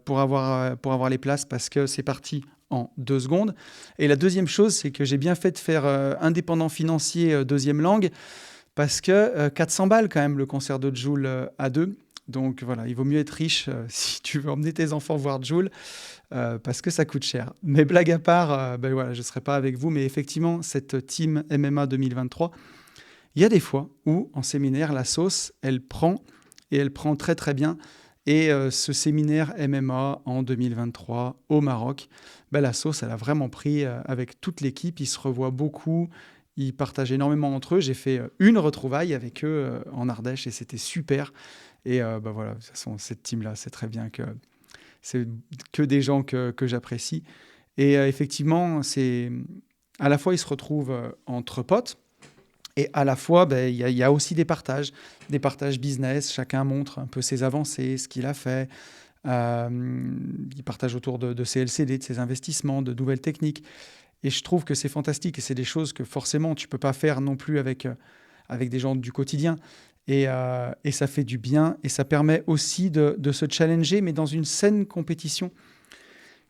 pour avoir les places parce que c'est parti en 2 secondes. Et la deuxième chose, c'est que j'ai bien fait de faire indépendant financier deuxième langue parce que 400 balles quand même le concert de Jul à 2. Donc voilà, il vaut mieux être riche si tu veux emmener tes enfants voir Jul parce que ça coûte cher. Mais blague à part, ben voilà, je ne serai pas avec vous. Mais effectivement, cette team MMA 2023, il y a des fois où, en séminaire, la sauce, elle prend, et elle prend très très bien. Et ce séminaire MMA en 2023 au Maroc, ben, la sauce, elle a vraiment pris avec toute l'équipe. Ils se revoient beaucoup, ils partagent énormément entre eux. J'ai fait une retrouvaille avec eux en Ardèche et c'était super. Et ben voilà, de toute façon, cette team-là, c'est très bien que c'est que des gens que j'apprécie. Et effectivement, à la fois, ils se retrouvent entre potes. Et à la fois, il y a aussi des partages business. Chacun montre un peu ses avancées, ce qu'il a fait. Il partage autour de ses LCD, de ses investissements, de nouvelles techniques. Et je trouve que c'est fantastique et c'est des choses que forcément tu peux pas faire non plus avec des gens du quotidien. Et ça fait du bien et ça permet aussi de se challenger, mais dans une saine compétition.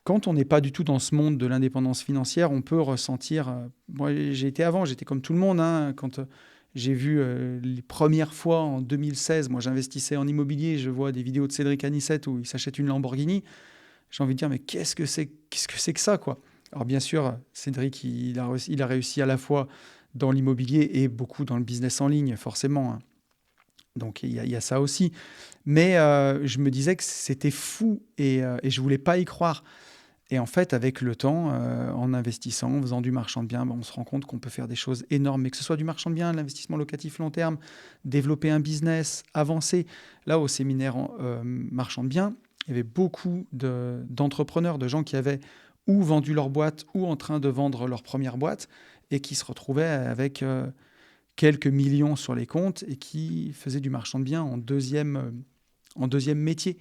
Quand on n'est pas du tout dans ce monde de l'indépendance financière, on peut ressentir. Moi, j'ai été avant, j'étais comme tout le monde, hein, quand j'ai vu les premières fois en 2016, moi j'investissais en immobilier, je vois des vidéos de Cédric Anissette où il s'achète une Lamborghini. J'ai envie de dire, mais qu'est-ce que c'est que ça, quoi? Alors bien sûr, Cédric, il a réussi à la fois dans l'immobilier et beaucoup dans le business en ligne, forcément, hein. Donc il y a ça aussi. Mais je me disais que c'était fou et je voulais pas y croire. Et en fait, avec le temps, en investissant, en faisant du marchand de biens, ben, on se rend compte qu'on peut faire des choses énormes, mais que ce soit du marchand de biens, l'investissement locatif long terme, développer un business, avancer. Là, au séminaire marchand de biens, il y avait beaucoup d'entrepreneurs, de gens qui avaient ou vendu leur boîte ou en train de vendre leur première boîte et qui se retrouvaient avec quelques millions sur les comptes et qui faisaient du marchand de biens en deuxième métier.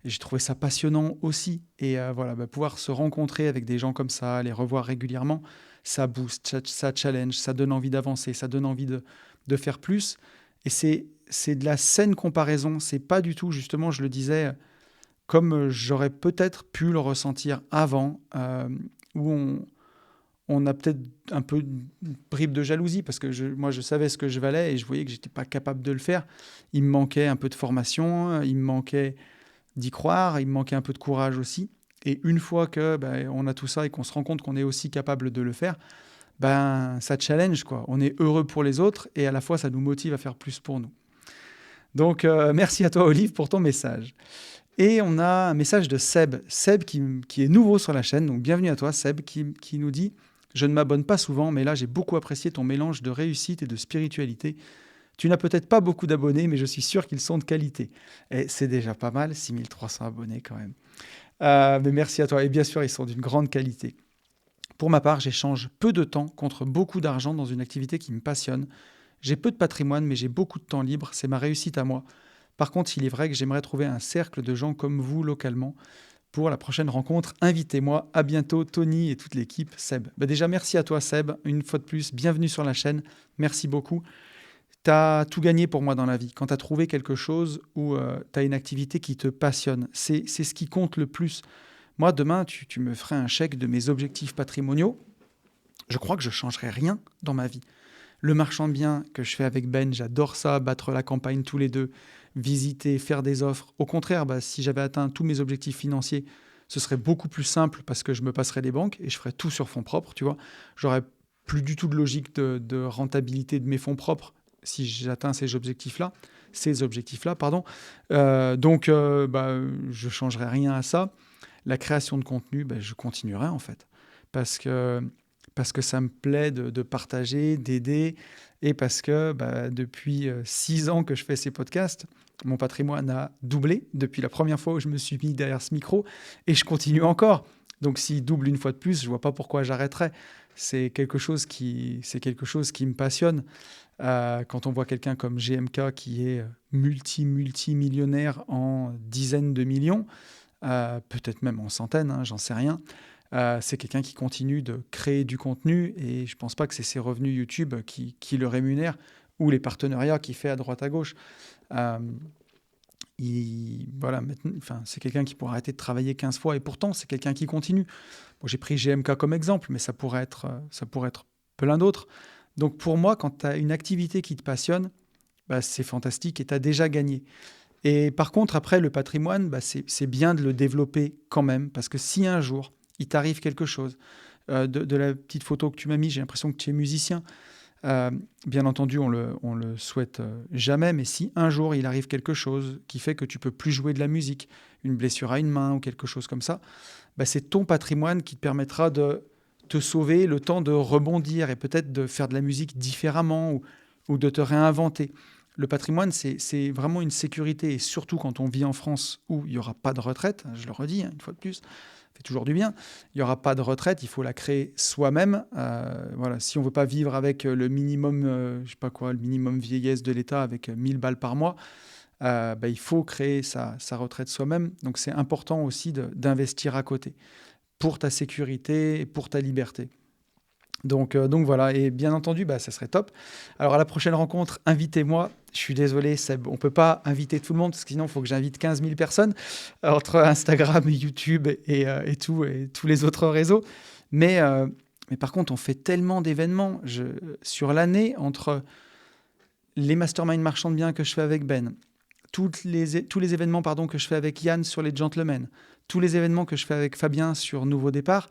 Et j'ai trouvé ça passionnant aussi. Et voilà, bah, pouvoir se rencontrer avec des gens comme ça, les revoir régulièrement, ça booste, ça challenge, ça donne envie d'avancer, ça donne envie de faire plus. Et c'est de la saine comparaison. C'est pas du tout, justement, je le disais, comme j'aurais peut-être pu le ressentir avant, où on a peut-être un peu une bribe de jalousie parce que moi, je savais ce que je valais et je voyais que j'étais pas capable de le faire. Il me manquait un peu de formation, il me manquait d'y croire, il me manquait un peu de courage aussi. Et une fois que on a tout ça et qu'on se rend compte qu'on est aussi capable de le faire, ça challenge, quoi. On est heureux pour les autres et à la fois ça nous motive à faire plus pour nous. Donc merci à toi Olive pour ton message. Et on a un message de Seb. Seb qui est nouveau sur la chaîne, donc bienvenue à toi Seb, qui nous dit: je ne m'abonne pas souvent, mais là j'ai beaucoup apprécié ton mélange de réussite et de spiritualité. Tu n'as peut-être pas beaucoup d'abonnés, mais je suis sûr qu'ils sont de qualité. Et c'est déjà pas mal, 6300 abonnés quand même. Mais merci à toi. Et bien sûr, ils sont d'une grande qualité. Pour ma part, j'échange peu de temps contre beaucoup d'argent dans une activité qui me passionne. J'ai peu de patrimoine, mais j'ai beaucoup de temps libre. C'est ma réussite à moi. Par contre, il est vrai que j'aimerais trouver un cercle de gens comme vous localement. Pour la prochaine rencontre, invitez-moi. À bientôt, Tony et toute l'équipe. Seb. Déjà, merci à toi, Seb. Une fois de plus, bienvenue sur la chaîne. Merci beaucoup. Tu as tout gagné pour moi dans la vie. Quand tu as trouvé quelque chose où tu as une activité qui te passionne, c'est ce qui compte le plus. Moi, demain, tu me ferais un chèque de mes objectifs patrimoniaux. Je crois que je ne changerais rien dans ma vie. Le marchand de biens que je fais avec Ben, j'adore ça, battre la campagne tous les deux, visiter, faire des offres. Au contraire, si j'avais atteint tous mes objectifs financiers, ce serait beaucoup plus simple parce que je me passerais des banques et je ferais tout sur fonds propres, tu vois. J'aurais plus du tout de logique de rentabilité de mes fonds propres si j'atteins ces objectifs-là, pardon. Donc, je ne changerai rien à ça. La création de contenu, je continuerai en fait. Parce que ça me plaît de partager, d'aider, et parce que depuis 6 ans que je fais ces podcasts, mon patrimoine a doublé depuis la première fois où je me suis mis derrière ce micro, et je continue encore. Donc s'il double une fois de plus, je ne vois pas pourquoi j'arrêterais. C'est quelque chose qui me passionne. Quand on voit quelqu'un comme GMK qui est multimillionnaire en dizaines de millions, peut-être même en centaines, hein, j'en sais rien. C'est quelqu'un qui continue de créer du contenu et je ne pense pas que c'est ses revenus YouTube qui le rémunèrent ou les partenariats qu'il fait à droite à gauche. Euh, c'est quelqu'un qui pourrait arrêter de travailler 15 fois et pourtant c'est quelqu'un qui continue. Bon, j'ai pris GMK comme exemple, mais ça pourrait être plein d'autres. Donc pour moi, quand tu as une activité qui te passionne, c'est fantastique et tu as déjà gagné. Et par contre, après, le patrimoine, c'est bien de le développer quand même, parce que si un jour, il t'arrive quelque chose, de la petite photo que tu m'as mis, j'ai l'impression que tu es musicien. Bien entendu, on le souhaite jamais, mais si un jour, il arrive quelque chose qui fait que tu peux plus jouer de la musique, une blessure à une main ou quelque chose comme ça, c'est ton patrimoine qui te permettra de te sauver le temps de rebondir et peut-être de faire de la musique différemment ou de te réinventer. Le patrimoine, c'est vraiment une sécurité, et surtout quand on vit en France où il n'y aura pas de retraite, je le redis une fois de plus, ça fait toujours du bien, il n'y aura pas de retraite, il faut la créer soi-même. Voilà, si on ne veut pas vivre avec le minimum, le minimum vieillesse de l'État avec 1000 balles par mois, il faut créer sa retraite soi-même. Donc c'est important aussi d'investir à côté, pour ta sécurité et pour ta liberté. Donc voilà, et bien entendu, ça serait top. Alors à la prochaine rencontre, invitez-moi. Je suis désolé, Seb, on ne peut pas inviter tout le monde, parce que sinon, il faut que j'invite 15 000 personnes entre Instagram, YouTube et tous les autres réseaux. Mais par contre, on fait tellement d'événements sur l'année, entre les masterminds marchands de biens que je fais avec Ben, tous les événements que je fais avec Yann sur les gentlemen, tous les événements que je fais avec Fabien sur Nouveau Départ.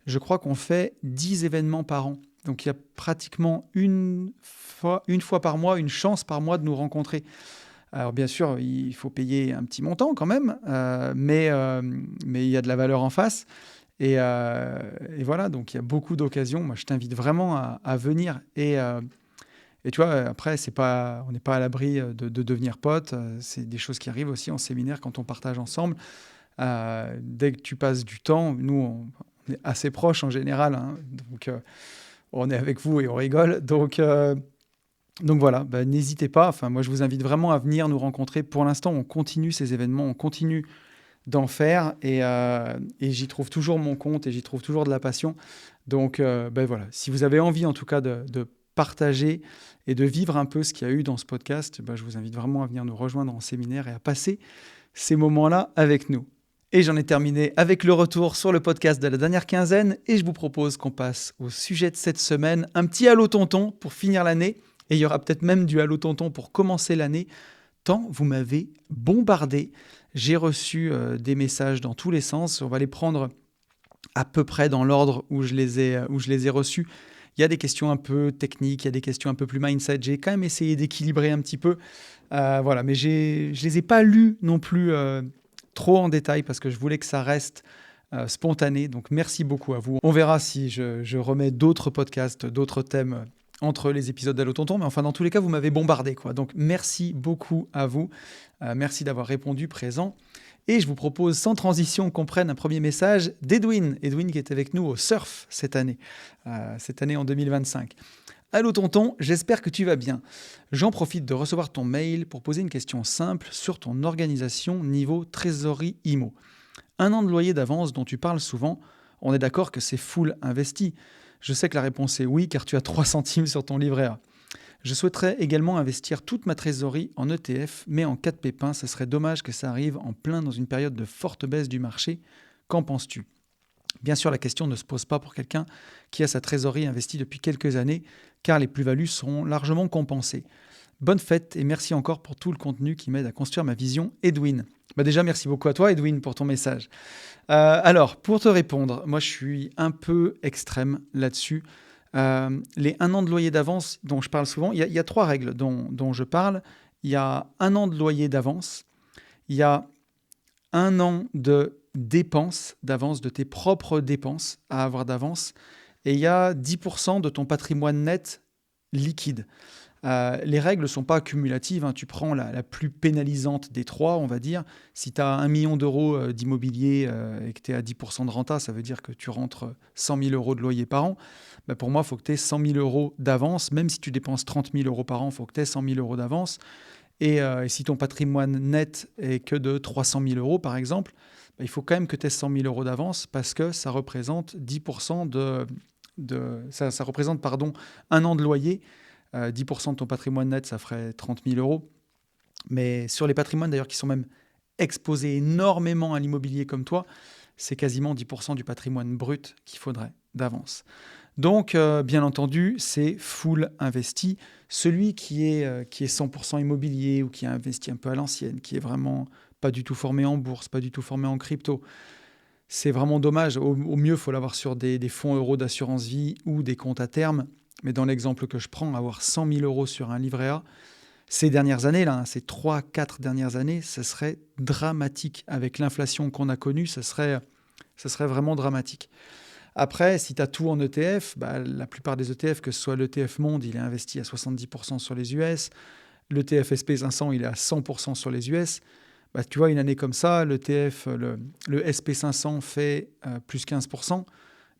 Je crois qu'on fait 10 événements par an. Donc, il y a pratiquement une fois par mois, une chance par mois de nous rencontrer. Alors, bien sûr, il faut payer un petit montant quand même, mais il y a de la valeur en face. Et voilà, donc il y a beaucoup d'occasions. Moi, je t'invite vraiment à venir. Et tu vois, après, on n'est pas à l'abri de devenir potes. C'est des choses qui arrivent aussi en séminaire quand on partage ensemble. Dès que tu passes du temps, nous, on est assez proches en général, hein, donc on est avec vous et on rigole. Donc voilà, n'hésitez pas. Enfin, moi, je vous invite vraiment à venir nous rencontrer. Pour l'instant, on continue ces événements, on continue d'en faire et j'y trouve toujours mon compte et j'y trouve toujours de la passion. Donc voilà, si vous avez envie en tout cas de partager et de vivre un peu ce qu'il y a eu dans ce podcast, je vous invite vraiment à venir nous rejoindre en séminaire et à passer ces moments-là avec nous. Et j'en ai terminé avec le retour sur le podcast de la dernière quinzaine et je vous propose qu'on passe au sujet de cette semaine. Un petit Allô Tonton pour finir l'année et il y aura peut-être même du Allô Tonton pour commencer l'année, tant vous m'avez bombardé. J'ai reçu des messages dans tous les sens. On va les prendre à peu près dans l'ordre où je les ai reçus. Il y a des questions un peu techniques, il y a des questions un peu plus mindset. J'ai quand même essayé d'équilibrer un petit peu. Voilà, mais je les ai pas lus non plus trop en détail parce que je voulais que ça reste spontané. Donc merci beaucoup à vous. On verra si je remets d'autres podcasts, d'autres thèmes entre les épisodes d'Allo Tonton. Mais enfin, dans tous les cas, vous m'avez bombardé, quoi. Donc merci beaucoup à vous. Merci d'avoir répondu présent. Et je vous propose sans transition qu'on prenne un premier message d'Edwin. Edwin qui est avec nous au surf cette année en 2025. Allô tonton, j'espère que tu vas bien. J'en profite de recevoir ton mail pour poser une question simple sur ton organisation niveau trésorerie IMO. 1 an de loyer d'avance dont tu parles souvent, on est d'accord que c'est full investi. Je sais que la réponse est oui car tu as 3 centimes sur ton livret A. Je souhaiterais également investir toute ma trésorerie en ETF, mais en cas de pépin, ce serait dommage que ça arrive en plein dans une période de forte baisse du marché. Qu'en penses-tu ? Bien sûr, la question ne se pose pas pour quelqu'un qui a sa trésorerie investie depuis quelques années, car les plus-values seront largement compensées. Bonne fête et merci encore pour tout le contenu qui m'aide à construire ma vision, Edwin. Déjà, merci beaucoup à toi, Edwin, pour ton message. Alors, pour te répondre, moi, je suis un peu extrême là-dessus. Les 1 an de loyer d'avance dont je parle souvent, il y a 3 règles dont je parle. Il y a 1 an de loyer d'avance, il y a 1 an de dépenses d'avance, de tes propres dépenses à avoir d'avance, et il y a 10% de ton patrimoine net liquide. Les règles ne sont pas cumulatives, hein. Tu prends la plus pénalisante des 3, on va dire. Si tu as 1 million d'euros d'immobilier et que tu es à 10% de renta, ça veut dire que tu rentres 100 000 euros de loyer par an. Pour moi, il faut que tu aies 100 000 euros d'avance. Même si tu dépenses 30 000 euros par an, il faut que tu aies 100 000 euros d'avance. Et si ton patrimoine net est que de 300 000 euros, par exemple, il faut quand même que tu aies 100 000 euros d'avance parce que ça représente 10% ça représente 1 an de loyer. 10% de ton patrimoine net, ça ferait 30 000 euros. Mais sur les patrimoines d'ailleurs qui sont même exposés énormément à l'immobilier comme toi, c'est quasiment 10% du patrimoine brut qu'il faudrait d'avance. Donc, bien entendu, c'est full investi. Celui qui est 100% immobilier ou qui a investi un peu à l'ancienne, qui est vraiment pas du tout formé en bourse, pas du tout formé en crypto, c'est vraiment dommage. Au mieux, il faut l'avoir sur des fonds euros d'assurance vie ou des comptes à terme. Mais dans l'exemple que je prends, avoir 100 000 euros sur un livret A, ces dernières années, ces 3-4 dernières années, ce serait dramatique. Avec l'inflation qu'on a connue, ce serait vraiment dramatique. Après, si tu as tout en ETF, la plupart des ETF, que ce soit l'ETF Monde, il est investi à 70% sur les US. L'ETF SP500, il est à 100% sur les US. Tu vois, une année comme ça, l'ETF, le SP500 fait plus 15%,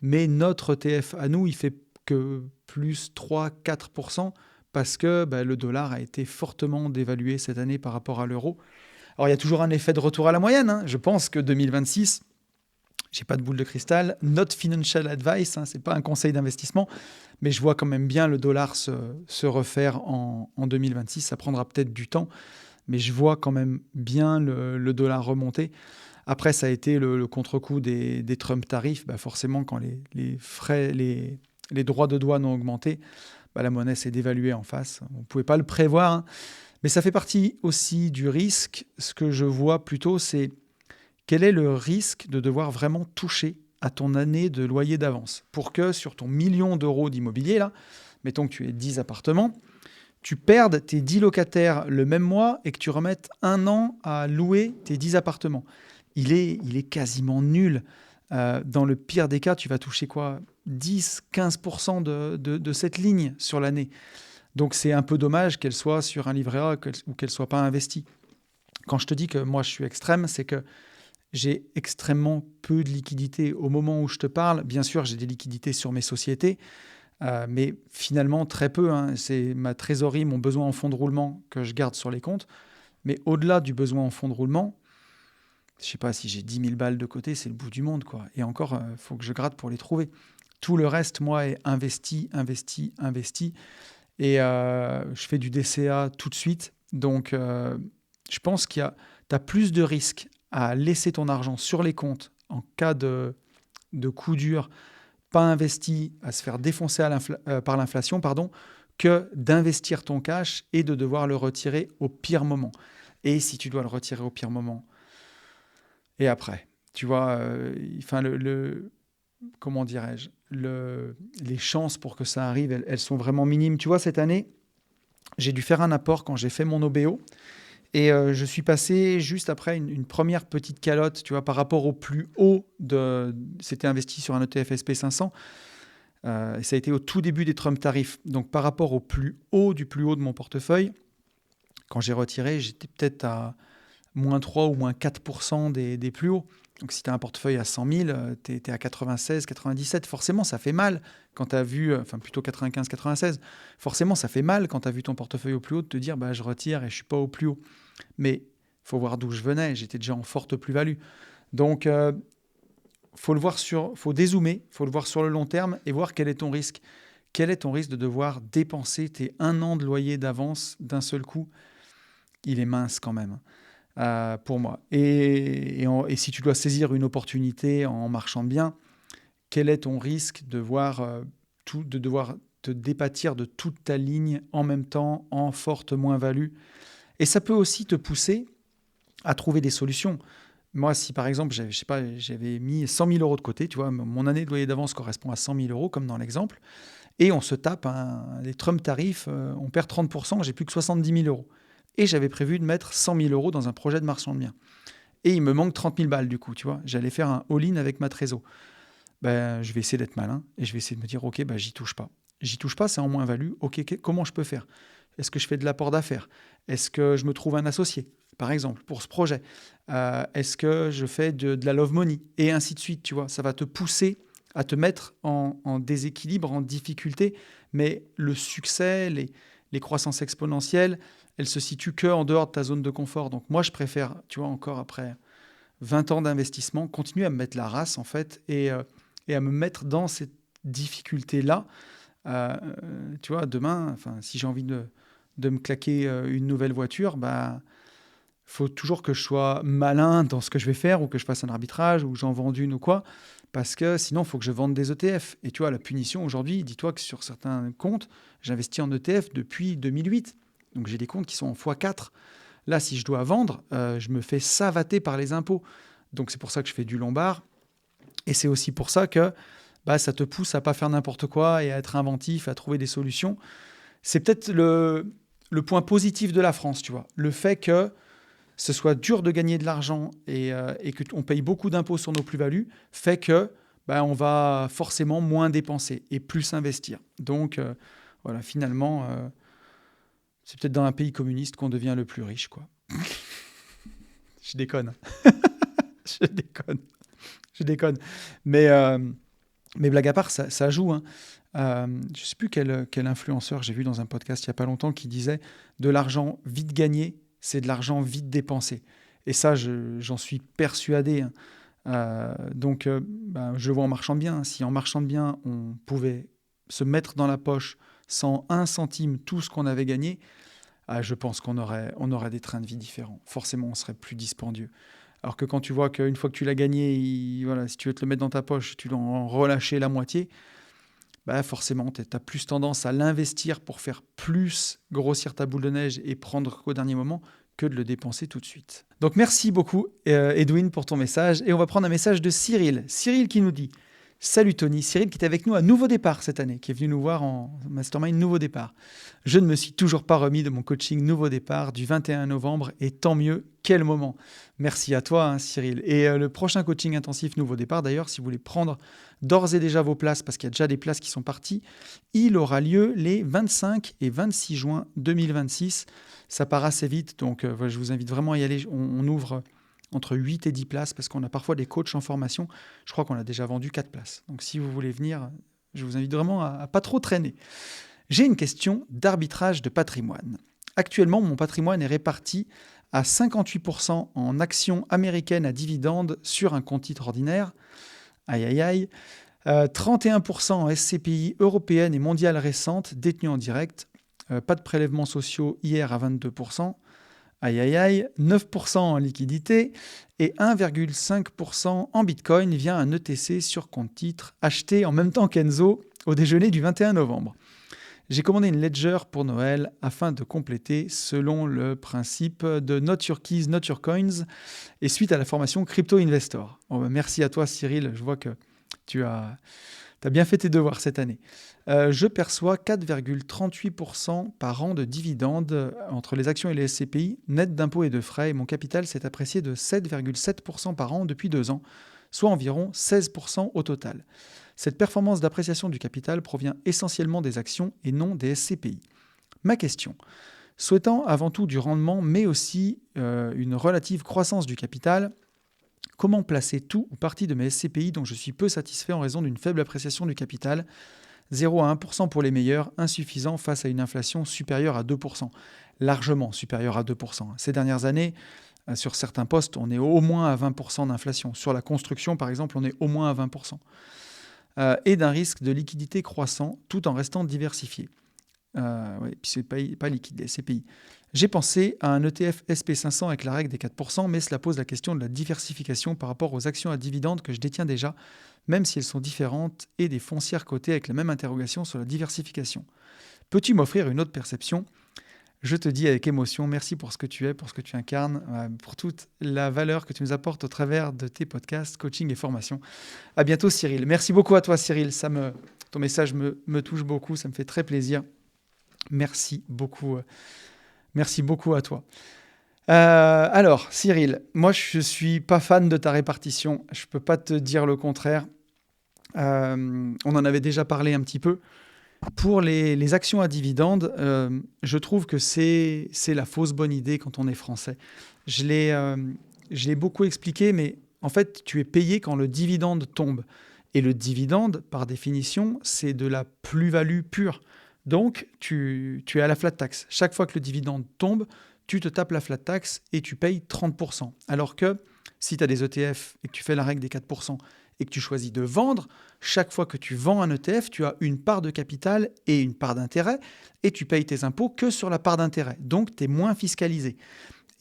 mais notre ETF à nous, il fait que plus 3-4% parce que le dollar a été fortement dévalué cette année par rapport à l'euro. Alors, il y a toujours un effet de retour à la moyenne, hein. Je pense que 2026, J'ai pas de boule de cristal. Not financial advice, hein, c'est pas un conseil d'investissement, mais je vois quand même bien le dollar se refaire en 2026. Ça prendra peut-être du temps, mais je vois quand même bien le dollar remonter. Après, ça a été le contre-coup des Trump tarifs. Bah forcément, quand les frais, les droits de douane ont augmenté, bah la monnaie s'est dévaluée en face. On ne pouvait pas le prévoir, hein. Mais ça fait partie aussi du risque. Ce que je vois plutôt, c'est quel est le risque de devoir vraiment toucher à ton année de loyer d'avance pour que sur ton million d'euros d'immobilier, là, mettons que tu aies 10 appartements, tu perdes tes 10 locataires le même mois et que tu remettes un an à louer tes 10 appartements. Il est quasiment nul. Dans le pire des cas, tu vas toucher quoi 10-15% de cette ligne sur l'année. Donc c'est un peu dommage qu'elle soit sur un livret A ou qu'elle ne soit pas investie. Quand je te dis que moi je suis extrême, c'est que j'ai extrêmement peu de liquidités au moment où je te parle. Bien sûr, j'ai des liquidités sur mes sociétés, mais finalement très peu, hein. C'est ma trésorerie, mon besoin en fonds de roulement que je garde sur les comptes. Mais au-delà du besoin en fonds de roulement, je ne sais pas si j'ai 10 000 balles de côté, c'est le bout du monde, quoi. Et encore, il faut que je gratte pour les trouver. Tout le reste, moi, est investi, investi, investi. Et je fais du DCA tout de suite. Donc, je pense tu as plus de risques à laisser ton argent sur les comptes en cas de coup dur, pas investi, à se faire défoncer par l'inflation, pardon, que d'investir ton cash et de devoir le retirer au pire moment. Et si tu dois le retirer au pire moment, et après, tu vois, enfin comment dirais-je, les chances pour que ça arrive, elles sont vraiment minimes. Tu vois, cette année, j'ai dû faire un apport quand j'ai fait mon OBO. Et je suis passé juste après une première petite calotte, tu vois, par rapport au plus haut C'était investi sur un ETF SP500. Et ça a été au tout début des Trump tarifs. Donc par rapport au plus haut du plus haut de mon portefeuille, quand j'ai retiré, j'étais peut-être à moins 3 ou moins 4% des plus hauts. Donc si tu as un portefeuille à 100 000, tu es à 96, 97. Forcément, ça fait mal quand tu as vu, enfin plutôt 95, 96. Forcément, ça fait mal quand tu as vu ton portefeuille au plus haut de te dire bah, je retire et je ne suis pas au plus haut. Mais il faut voir d'où je venais. J'étais déjà en forte plus-value. Donc, faut dézoomer, il faut le voir sur le long terme et voir quel est ton risque. Quel est ton risque de devoir dépenser tes 1 an de loyer d'avance d'un seul coup? Il est mince quand même. Pour moi. Et si tu dois saisir une opportunité en marchant bien, quel est ton risque de devoir te dépâtir de toute ta ligne en même temps, en forte moins-value? Et ça peut aussi te pousser à trouver des solutions. Moi, si par exemple, je sais pas, j'avais mis 100 000 euros de côté, tu vois, mon année de loyer d'avance correspond à 100 000 euros, comme dans l'exemple, et on se tape les Trump tarifs, on perd 30%, j'ai plus que 70 000 euros. Et j'avais prévu de mettre 100 000 euros dans un projet de marchand de biens. Et il me manque 30 000 balles du coup, tu vois. J'allais faire un all-in avec ma trésor. Ben, je vais essayer d'être malin et je vais essayer de me dire, ok, ben, j'y touche pas. J'y touche pas, c'est en moins-value. Ok, comment je peux faire? Est-ce que je fais de l'apport d'affaires? Est-ce que je me trouve un associé, par exemple, pour ce projet? Est-ce que je fais de la love money? Et ainsi de suite, tu vois. Ça va te pousser à te mettre en déséquilibre, en difficulté. Mais le succès, les croissances exponentielles, elles se situent que en dehors de ta zone de confort. Donc moi, je préfère, tu vois, encore après 20 ans d'investissement, continuer à me mettre la race, en fait, et à me mettre dans cette difficulté-là. Tu vois, demain, enfin, si j'ai envie de me claquer une nouvelle voiture, bah, faut toujours que je sois malin dans ce que je vais faire ou que je fasse un arbitrage ou que j'en vende une ou quoi. Parce que sinon, il faut que je vende des ETF. Et tu vois, la punition aujourd'hui, dis-toi que sur certains comptes, j'investis en ETF depuis 2008. Donc j'ai des comptes qui sont en x4. Là, si je dois vendre, je me fais savater par les impôts. Donc c'est pour ça que je fais du lombard. Et c'est aussi pour ça que bah, ça te pousse à pas faire n'importe quoi et à être inventif, à trouver des solutions. C'est peut-être le point positif de la France, tu vois. Le fait que ce soit dur de gagner de l'argent et qu'on paye beaucoup d'impôts sur nos plus-values, fait que bah, on va forcément moins dépenser et plus investir. Donc voilà, finalement, c'est peut-être dans un pays communiste qu'on devient le plus riche, quoi. Je déconne. Je déconne. Je déconne. Mais blague à part, ça joue, hein. Je ne sais plus quel influenceur j'ai vu dans un podcast il n'y a pas longtemps qui disait de l'argent vite gagné, c'est de l'argent vite dépensé. Et ça, j'en suis persuadé, hein. Je le vois en marchand de biens. Si en marchand de biens, on pouvait se mettre dans la poche sans un centime tout ce qu'on avait gagné, je pense qu'on aurait des trains de vie différents. Forcément, on serait plus dispendieux. Alors que quand tu vois qu'une fois que tu l'as gagné, voilà, si tu veux te le mettre dans ta poche, tu dois en relâcher la moitié, forcément, tu as plus tendance à l'investir pour faire plus grossir ta boule de neige et prendre qu'au dernier moment que de le dépenser tout de suite. Donc merci beaucoup Edwin pour ton message. Et on va prendre un message de Cyril. Cyril qui nous dit: Salut Tony, Cyril qui est avec nous à Nouveau Départ cette année, qui est venu nous voir en Mastermind Nouveau Départ. Je ne me suis toujours pas remis de mon coaching Nouveau Départ du 21 novembre et tant mieux, quel moment. Merci à toi Cyril. Et le prochain coaching intensif Nouveau Départ, d'ailleurs, si vous voulez prendre d'ores et déjà vos places, parce qu'il y a déjà des places qui sont parties, il aura lieu les 25 et 26 juin 2026. Ça part assez vite, donc je vous invite vraiment à y aller. On ouvre entre 8 et 10 places, parce qu'on a parfois des coachs en formation. Je crois qu'on a déjà vendu 4 places. Donc si vous voulez venir, je vous invite vraiment à pas trop traîner. J'ai une question d'arbitrage de patrimoine. Actuellement, mon patrimoine est réparti à 58% en actions américaines à dividendes sur un compte titre ordinaire. Aïe aïe aïe. 31% en SCPI européenne et mondiale récente détenues en direct. Pas de prélèvements sociaux hier à 22%. Aïe aïe aïe, 9% en liquidité et 1,5% en Bitcoin via un ETC sur compte titre acheté en même temps qu'Enzo au déjeuner du 21 novembre. J'ai commandé une Ledger pour Noël afin de compléter selon le principe de Not Your Keys, Not Your Coins et suite à la formation Crypto Investor. Merci à toi Cyril, je vois que tu as bien fait tes devoirs cette année. Je perçois 4,38% par an de dividendes entre les actions et les SCPI, net d'impôts et de frais, et mon capital s'est apprécié de 7,7% par an depuis 2 ans, soit environ 16% au total. Cette performance d'appréciation du capital provient essentiellement des actions et non des SCPI. Ma question: souhaitant avant tout du rendement, mais aussi une relative croissance du capital, comment placer tout ou partie de mes SCPI dont je suis peu satisfait en raison d'une faible appréciation du capital, 0 à 1% pour les meilleurs, insuffisant face à une inflation supérieure à 2%, largement supérieure à 2%. Ces dernières années, sur certains postes, on est au moins à 20% d'inflation. Sur la construction, par exemple, on est au moins à 20%. Et d'un risque de liquidité croissant, tout en restant diversifié. Puis c'est pas liquide, les SCPI. J'ai pensé à un ETF SP500 avec la règle des 4%, mais cela pose la question de la diversification par rapport aux actions à dividendes que je détiens déjà, même si elles sont différentes, et des foncières cotées avec la même interrogation sur la diversification. Peux-tu m'offrir une autre perception ? Je te dis avec émotion, merci pour ce que tu es, pour ce que tu incarnes, pour toute la valeur que tu nous apportes au travers de tes podcasts, coaching et formation. À bientôt Cyril. Merci beaucoup à toi Cyril, ton message me touche beaucoup, ça me fait très plaisir. Merci beaucoup à toi. Alors, Cyril, moi, je ne suis pas fan de ta répartition. Je ne peux pas te dire le contraire. On en avait déjà parlé un petit peu. Pour les actions à dividendes, je trouve que c'est la fausse bonne idée quand on est français. Je l'ai beaucoup expliqué, mais en fait, tu es payé quand le dividende tombe. Et le dividende, par définition, c'est de la plus-value pure. Donc, tu es à la flat tax. Chaque fois que le dividende tombe, tu te tapes la flat tax et tu payes 30%. Alors que si tu as des ETF et que tu fais la règle des 4% et que tu choisis de vendre, chaque fois que tu vends un ETF, tu as une part de capital et une part d'intérêt et tu payes tes impôts que sur la part d'intérêt. Donc, tu es moins fiscalisé.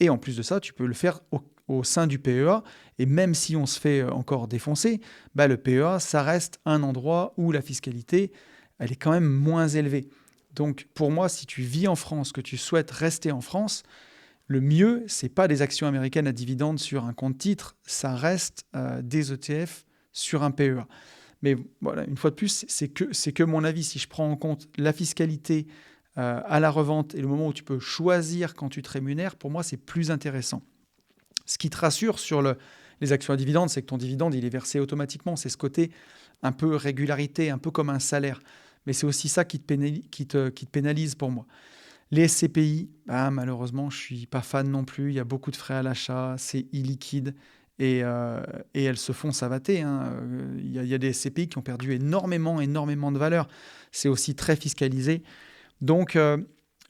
Et en plus de ça, tu peux le faire au sein du PEA. Et même si on se fait encore défoncer, le PEA, ça reste un endroit où la fiscalité, elle est quand même moins élevée. Donc pour moi, si tu vis en France, que tu souhaites rester en France, le mieux, c'est pas des actions américaines à dividendes sur un compte titre, ça reste des ETF sur un PEA. Mais voilà, une fois de plus, c'est que mon avis. Si je prends en compte la fiscalité à la revente et le moment où tu peux choisir quand tu te rémunères, pour moi, c'est plus intéressant. Ce qui te rassure sur les actions à dividendes, c'est que ton dividende, il est versé automatiquement. C'est ce côté un peu régularité, un peu comme un salaire. Mais c'est aussi ça qui te pénalise pour moi. Les SCPI, malheureusement, je ne suis pas fan non plus. Il y a beaucoup de frais à l'achat, c'est illiquide et elles se font savater. Il y a des SCPI qui ont perdu énormément de valeur. C'est aussi très fiscalisé. Donc,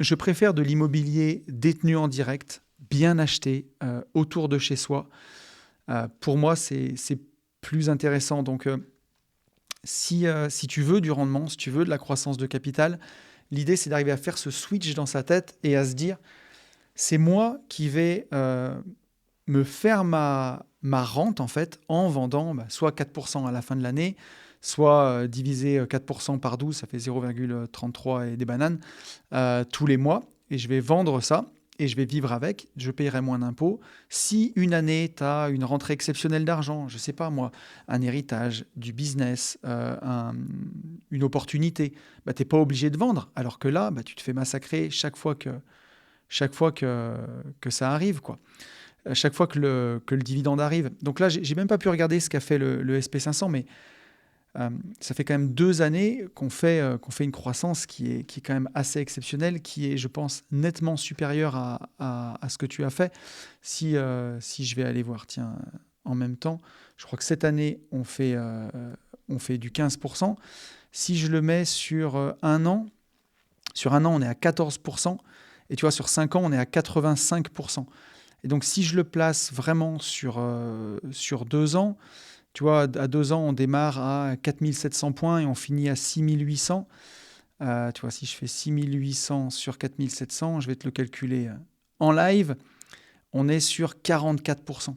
je préfère de l'immobilier détenu en direct, bien acheté, autour de chez soi. Pour moi, c'est plus intéressant. Donc, si tu veux du rendement, si tu veux de la croissance de capital, l'idée, c'est d'arriver à faire ce switch dans sa tête et à se dire, c'est moi qui vais me faire ma rente en fait en vendant soit 4% à la fin de l'année, soit diviser 4% par 12, ça fait 0,33 et des bananes tous les mois. Et je vais vendre ça et je vais vivre avec, je paierai moins d'impôts. Si une année, tu as une rentrée exceptionnelle d'argent, je ne sais pas moi, un héritage, du business, une opportunité, tu n'es pas obligé de vendre. Alors que là, tu te fais massacrer chaque fois que ça arrive, quoi. À chaque fois que le dividende arrive. Donc là, j'ai même pas pu regarder ce qu'a fait le SP500, mais ça fait quand même 2 années qu'on fait une croissance qui est quand même assez exceptionnelle, qui est, je pense, nettement supérieure à ce que tu as fait. Si je vais aller voir, tiens, en même temps, je crois que cette année, on fait du 15%. Si je le mets sur un an, on est à 14%. Et tu vois, sur 5 ans, on est à 85%. Et donc, si je le place vraiment sur 2 ans, tu vois, à 2 ans, on démarre à 4700 points et on finit à 6800. Tu vois, si je fais 6800 sur 4700, je vais te le calculer en live, on est sur 44%.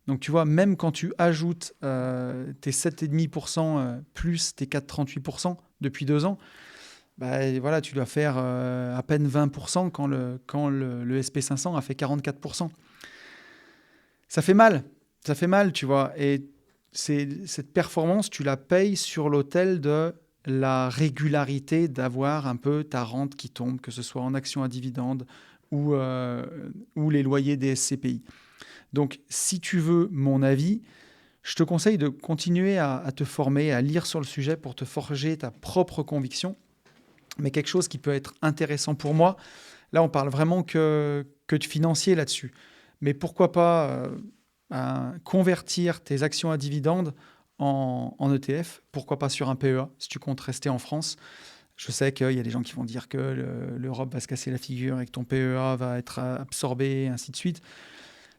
Donc, tu vois, même quand tu ajoutes tes 7,5% plus tes 4,38% depuis 2 ans, voilà, tu dois faire à peine 20% quand le SP500 a fait 44%. Ça fait mal, tu vois. Et cette performance, tu la payes sur l'autel de la régularité d'avoir un peu ta rente qui tombe, que ce soit en actions à dividendes ou les loyers des SCPI. Donc, si tu veux mon avis, je te conseille de continuer à te former, à lire sur le sujet pour te forger ta propre conviction. Mais quelque chose qui peut être intéressant pour moi, là, on parle vraiment que de financier là-dessus. Mais pourquoi pas convertir tes actions à dividendes en ETF? Pourquoi pas sur un PEA, si tu comptes rester en France? Je sais qu'il y a des gens qui vont dire que l'Europe va se casser la figure et que ton PEA va être absorbé, et ainsi de suite.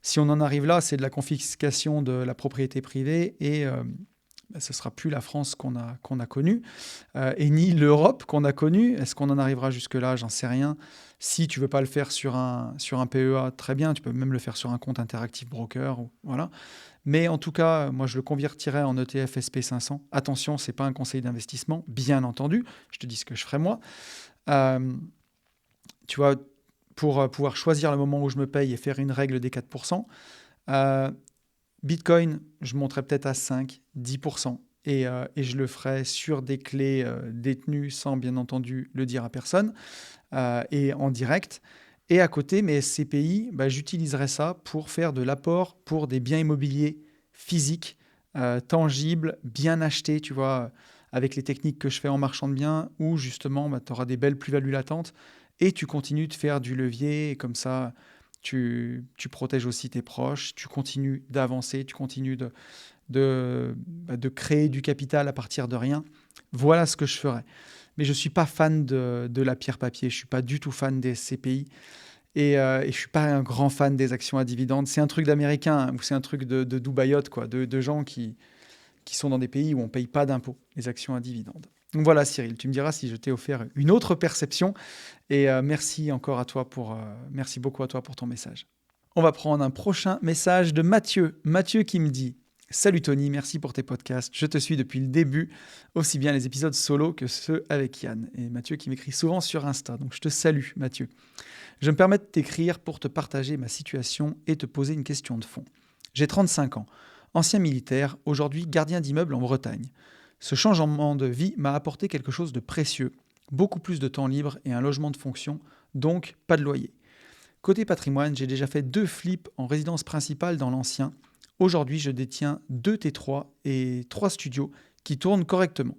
Si on en arrive là, c'est de la confiscation de la propriété privée et ce ne sera plus la France qu'on a connue et ni l'Europe qu'on a connue. Est-ce qu'on en arrivera jusque-là? J'en sais rien. Si tu ne veux pas le faire sur un PEA, très bien, tu peux même le faire sur un compte Interactive Broker. Voilà. Mais en tout cas, moi, je le convertirais en ETF SP500. Attention, ce n'est pas un conseil d'investissement, bien entendu. Je te dis ce que je ferais moi. Tu vois, pour pouvoir choisir le moment où je me paye et faire une règle des 4%, Bitcoin, je monterais peut-être à 5, 10%. Et je le ferai sur des clés détenues sans bien entendu le dire à personne et en direct. Et à côté, mes SCPI, j'utiliserai ça pour faire de l'apport pour des biens immobiliers physiques, tangibles, bien achetés, tu vois, avec les techniques que je fais en marchand de biens, où justement, tu auras des belles plus-values latentes et tu continues de faire du levier. Et comme ça, tu protèges aussi tes proches, tu continues d'avancer, tu continues de créer du capital à partir de rien. Voilà ce que je ferais. Mais je ne suis pas fan de la pierre papier, je ne suis pas du tout fan des SCPI et je ne suis pas un grand fan des actions à dividendes. C'est un truc d'Américain ou c'est un truc de Dubaïote, quoi, de gens qui sont dans des pays où on ne paye pas d'impôts, les actions à dividendes. Donc voilà Cyril, tu me diras si je t'ai offert une autre perception et merci beaucoup à toi pour ton message. On va prendre un prochain message de Mathieu. Mathieu qui me dit: Salut Tony, merci pour tes podcasts. Je te suis depuis le début, aussi bien les épisodes solo que ceux avec Yann. Et Mathieu qui m'écrit souvent sur Insta, donc je te salue Mathieu. Je me permets de t'écrire pour te partager ma situation et te poser une question de fond. J'ai 35 ans, ancien militaire, aujourd'hui gardien d'immeuble en Bretagne. Ce changement de vie m'a apporté quelque chose de précieux, beaucoup plus de temps libre et un logement de fonction, donc pas de loyer. Côté patrimoine, j'ai déjà fait 2 flips en résidence principale dans l'ancien. Aujourd'hui, je détiens 2 T3 et 3 studios qui tournent correctement.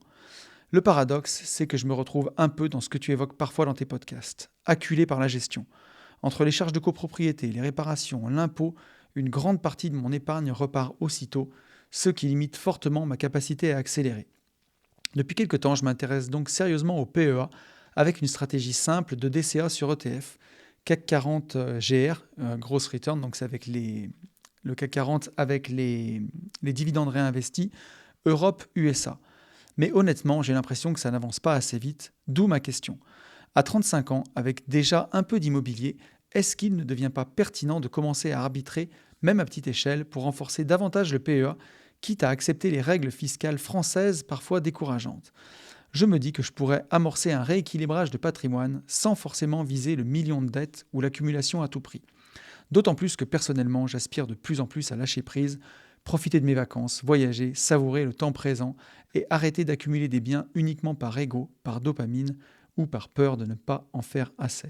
Le paradoxe, c'est que je me retrouve un peu dans ce que tu évoques parfois dans tes podcasts, acculé par la gestion. Entre les charges de copropriété, les réparations, l'impôt, une grande partie de mon épargne repart aussitôt, ce qui limite fortement ma capacité à accélérer. Depuis quelque temps, je m'intéresse donc sérieusement au PEA avec une stratégie simple de DCA sur ETF, CAC 40 GR, Gross Return, donc c'est avec les le CAC 40 avec les dividendes réinvestis, Europe, USA. Mais honnêtement, j'ai l'impression que ça n'avance pas assez vite, d'où ma question. À 35 ans, avec déjà un peu d'immobilier, est-ce qu'il ne devient pas pertinent de commencer à arbitrer, même à petite échelle, pour renforcer davantage le PEA, quitte à accepter les règles fiscales françaises parfois décourageantes? Je me dis que je pourrais amorcer un rééquilibrage de patrimoine sans forcément viser le million de dettes ou l'accumulation à tout prix. D'autant plus que personnellement, j'aspire de plus en plus à lâcher prise, profiter de mes vacances, voyager, savourer le temps présent et arrêter d'accumuler des biens uniquement par ego, par dopamine ou par peur de ne pas en faire assez.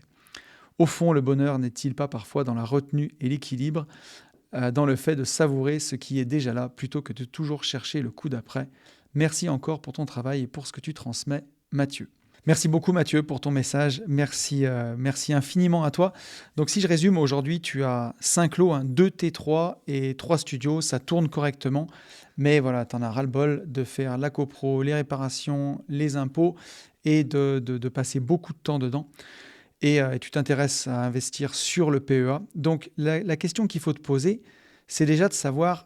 Au fond, le bonheur n'est-il pas parfois dans la retenue et l'équilibre, dans le fait de savourer ce qui est déjà là plutôt que de toujours chercher le coup d'après? Merci encore pour ton travail et pour ce que tu transmets, Mathieu. Merci beaucoup Mathieu pour ton message, merci infiniment à toi. Donc si je résume, aujourd'hui tu as 5 lots, 2 T3 et 3 studios, ça tourne correctement, mais voilà, tu en as ras-le-bol de faire la copro, les réparations, les impôts et de passer beaucoup de temps dedans. Et tu t'intéresses à investir sur le PEA. Donc la question qu'il faut te poser, c'est déjà de savoir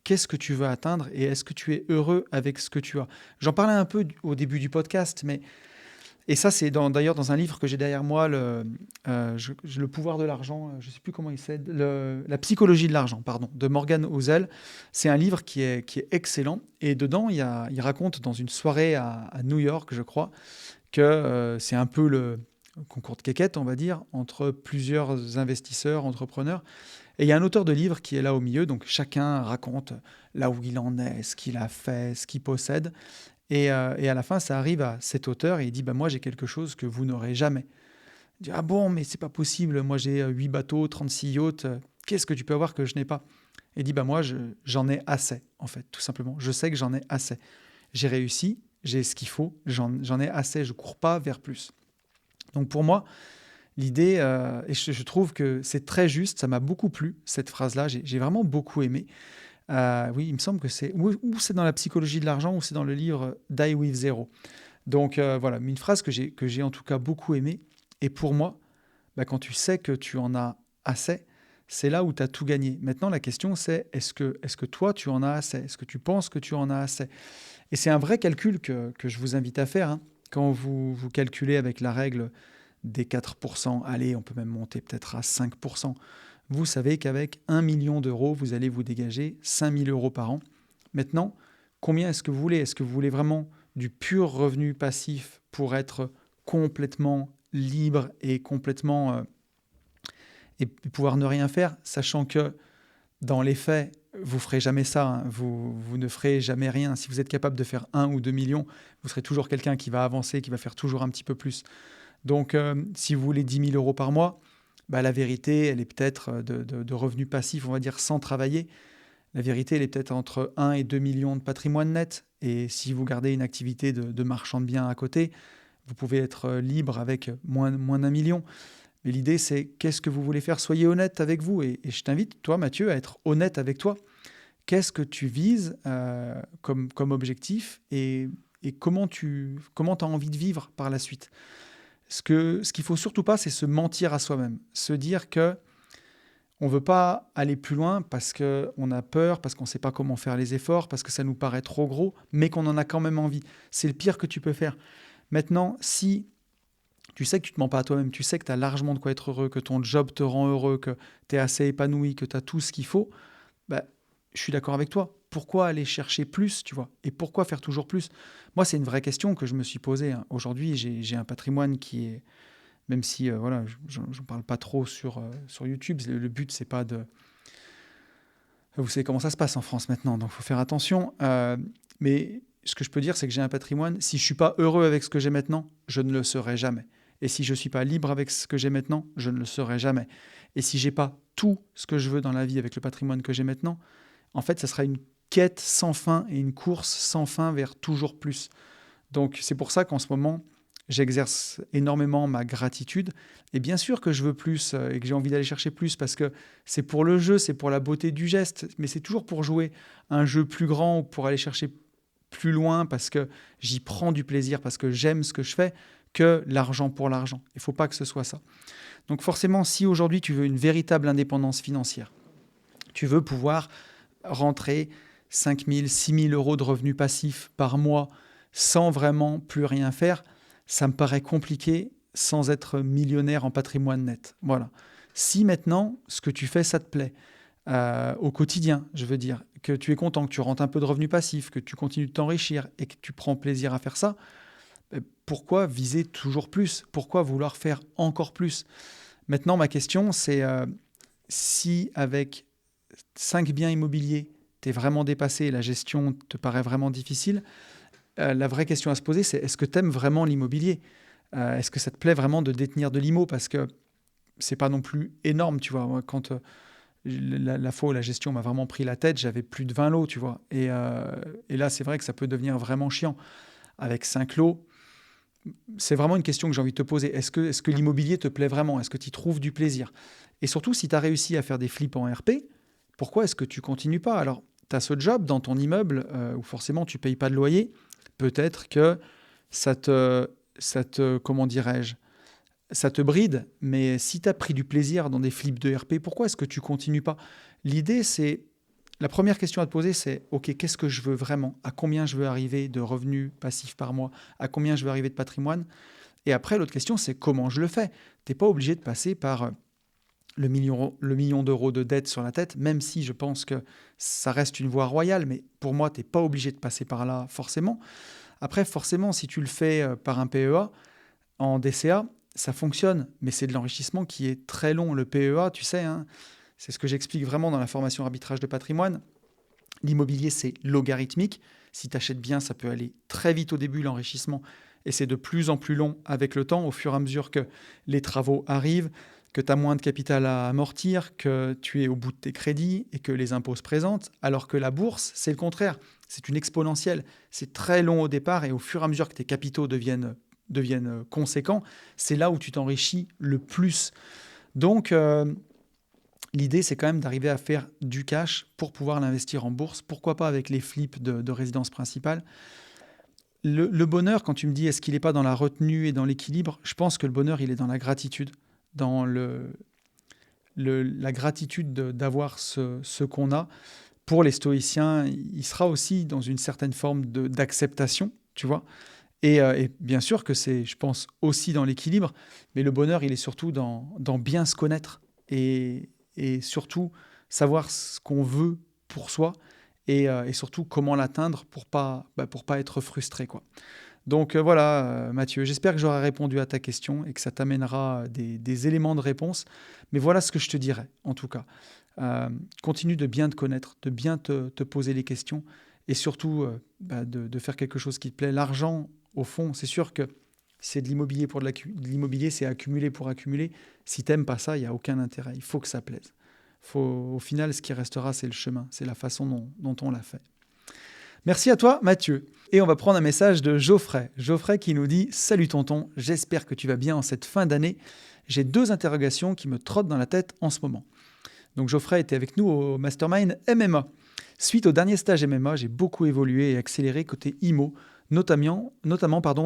qu'est-ce que tu veux atteindre et est-ce que tu es heureux avec ce que tu as. J'en parlais un peu au début du podcast, et ça, c'est d'ailleurs dans un livre que j'ai derrière moi, Le pouvoir de l'argent, je ne sais plus comment il s'appelle, La psychologie de l'argent, pardon, de Morgan Housel. C'est un livre qui est excellent. Et dedans, il raconte dans une soirée à New York, je crois, que c'est un peu le concours de quéquette, on va dire, entre plusieurs investisseurs, entrepreneurs. Et il y a un auteur de livre qui est là au milieu, donc chacun raconte là où il en est, ce qu'il a fait, ce qu'il possède. Et à la fin, ça arrive à cet auteur et il dit bah, moi, j'ai quelque chose que vous n'aurez jamais. Il dit ah bon, mais c'est pas possible, moi j'ai 8 bateaux, 36 yachts, qu'est-ce que tu peux avoir que je n'ai pas? Et il dit bah, moi, j'en ai assez, en fait, tout simplement. Je sais que j'en ai assez. J'ai réussi, j'ai ce qu'il faut, j'en ai assez, je ne cours pas vers plus. Donc pour moi, l'idée, et je trouve que c'est très juste, ça m'a beaucoup plu, cette phrase-là, j'ai vraiment beaucoup aimé. Oui, il me semble que c'est ou c'est dans la psychologie de l'argent ou c'est dans le livre Die with Zero. Donc voilà, une phrase que j'ai en tout cas beaucoup aimée. Et pour moi, bah, quand tu sais que tu en as assez, c'est là où tu as tout gagné. Maintenant, la question c'est est-ce que toi, tu en as assez? Est-ce que tu penses que tu en as assez? Et c'est un vrai calcul que je vous invite à faire, hein. Quand vous calculez avec la règle des 4%, allez, on peut même monter peut-être à 5%. Vous savez qu'avec 1 million d'euros, vous allez vous dégager 5 000 euros par an. Maintenant, combien est-ce que vous voulez? Est-ce que vous voulez vraiment du pur revenu passif pour être complètement libre et complètement et pouvoir ne rien faire, sachant que dans les faits, vous ne ferez jamais ça, hein. Vous ne ferez jamais rien. Si vous êtes capable de faire 1 ou 2 millions, vous serez toujours quelqu'un qui va avancer, qui va faire toujours un petit peu plus. Donc, si vous voulez 10 000 euros par mois, bah, la vérité, elle est peut-être de revenus passifs, on va dire, sans travailler. La vérité, elle est peut-être entre 1 et 2 millions de patrimoine net. Et si vous gardez une activité de marchand de biens à côté, vous pouvez être libre avec moins d'1 million. Mais l'idée, c'est qu'est-ce que vous voulez faire? Soyez honnête avec vous. Et je t'invite, toi, Mathieu, à être honnête avec toi. Qu'est-ce que tu vises comme objectif et comment tu as envie de vivre par la suite? Ce qu'il ne faut surtout pas, c'est se mentir à soi-même. Se dire que on ne veut pas aller plus loin parce qu'on a peur, parce qu'on ne sait pas comment faire les efforts, parce que ça nous paraît trop gros, mais qu'on en a quand même envie. C'est le pire que tu peux faire. Maintenant, si tu sais que tu ne te mens pas à toi-même, tu sais que tu as largement de quoi être heureux, que ton job te rend heureux, que tu es assez épanoui, que tu as tout ce qu'il faut, bah, je suis d'accord avec toi. Pourquoi aller chercher plus, tu vois? Et pourquoi faire toujours plus? Moi, c'est une vraie question que je me suis posée, hein. Aujourd'hui, j'ai un patrimoine qui est, même si voilà, j'en parle pas trop sur YouTube, le but, c'est pas de... Vous savez comment ça se passe en France maintenant, donc il faut faire attention. Mais ce que je peux dire, c'est que j'ai un patrimoine. Si je ne suis pas heureux avec ce que j'ai maintenant, je ne le serai jamais. Et si je ne suis pas libre avec ce que j'ai maintenant, je ne le serai jamais. Et si je n'ai pas tout ce que je veux dans la vie avec le patrimoine que j'ai maintenant, en fait, ça sera une quête sans fin et une course sans fin vers toujours plus. Donc c'est pour ça qu'en ce moment, j'exerce énormément ma gratitude. Et bien sûr que je veux plus et que j'ai envie d'aller chercher plus parce que c'est pour le jeu, c'est pour la beauté du geste, mais c'est toujours pour jouer un jeu plus grand ou pour aller chercher plus loin parce que j'y prends du plaisir, parce que j'aime ce que je fais, que l'argent pour l'argent. Il ne faut pas que ce soit ça. Donc forcément, si aujourd'hui tu veux une véritable indépendance financière, Tu veux pouvoir rentrer 5 000, 6 000 euros de revenus passifs par mois sans vraiment plus rien faire. Ça me paraît compliqué sans être millionnaire en patrimoine net. Voilà. Si maintenant, ce que tu fais, ça te plaît, au quotidien, je veux dire, que tu es content, que tu rentres un peu de revenus passifs, que tu continues de t'enrichir et que tu prends plaisir à faire ça, pourquoi viser toujours plus? Pourquoi vouloir faire encore plus? Maintenant, ma question, c'est si avec 5 biens immobiliers, tu es vraiment dépassé et la gestion te paraît vraiment difficile, la vraie question à se poser, c'est est-ce que tu aimes vraiment l'immobilier? Est-ce que ça te plaît vraiment de détenir de l'immo? Parce que c'est pas non plus énorme, tu vois. Moi, quand la fois où la gestion m'a vraiment pris la tête, j'avais plus de 20 lots, tu vois. Et là, c'est vrai que ça peut devenir vraiment chiant. Avec 5 lots, c'est vraiment une question que j'ai envie de te poser. Est-ce que l'immobilier te plaît vraiment? Est-ce que tu y trouves du plaisir? Et surtout, si tu as réussi à faire des flips en RP, pourquoi est-ce que tu continues pas? Alors, tu as ce job dans ton immeuble où forcément tu payes pas de loyer. Peut-être que comment dirais-je, ça te bride, mais si tu as pris du plaisir dans des flips de RP, pourquoi est-ce que tu continues pas? L'idée, c'est, la première question à te poser, c'est, OK, qu'est-ce que je veux vraiment? À combien je veux arriver de revenus passifs par mois? À combien je veux arriver de patrimoine? Et après, l'autre question, c'est comment je le fais? Tu n'es pas obligé de passer par le million d'euros de dette sur la tête, même si je pense que ça reste une voie royale, mais pour moi, tu n'es pas obligé de passer par là forcément. Après, forcément, si tu le fais par un PEA, en DCA, ça fonctionne, mais c'est de l'enrichissement qui est très long. Le PEA, tu sais, hein, c'est ce que j'explique vraiment dans la formation arbitrage de patrimoine. L'immobilier, c'est logarithmique. Si tu achètes bien, ça peut aller très vite au début, l'enrichissement, et c'est de plus en plus long avec le temps, au fur et à mesure que les travaux arrivent, que tu as moins de capital à amortir, que tu es au bout de tes crédits et que les impôts se présentent, alors que la bourse, c'est le contraire. C'est une exponentielle. C'est très long au départ et au fur et à mesure que tes capitaux deviennent conséquents, c'est là où tu t'enrichis le plus. Donc, l'idée, c'est quand même d'arriver à faire du cash pour pouvoir l'investir en bourse. Pourquoi pas avec les flips de résidence principale? Le bonheur, quand tu me dis est-ce qu'il n'est pas dans la retenue et dans l'équilibre, je pense que le bonheur, il est dans la gratitude, dans la gratitude d'avoir ce qu'on a. Pour les stoïciens, il sera aussi dans une certaine forme d'acceptation, tu vois. Et bien sûr que c'est, je pense, aussi dans l'équilibre, mais le bonheur, il est surtout dans bien se connaître et surtout savoir ce qu'on veut pour soi et surtout comment l'atteindre pour pas être frustré, quoi. Donc voilà, Mathieu, j'espère que j'aurai répondu à ta question et que ça t'amènera des éléments de réponse. Mais voilà ce que je te dirais, en tout cas. Continue de bien te connaître, de bien te poser les questions et surtout de faire quelque chose qui te plaît. L'argent, au fond, c'est sûr que c'est de l'immobilier pour de l'immobilier, c'est accumuler pour accumuler. Si tu n'aimes pas ça, il n'y a aucun intérêt. Il faut que ça plaise. Au final, ce qui restera, c'est le chemin, c'est la façon dont on l'a fait. Merci à toi, Mathieu. Et on va prendre un message de Geoffrey. Geoffrey qui nous dit « Salut tonton, j'espère que tu vas bien en cette fin d'année. J'ai 2 interrogations qui me trottent dans la tête en ce moment. » Donc Geoffrey était avec nous au Mastermind MMA. Suite au dernier stage MMA, j'ai beaucoup évolué et accéléré côté IMO, notamment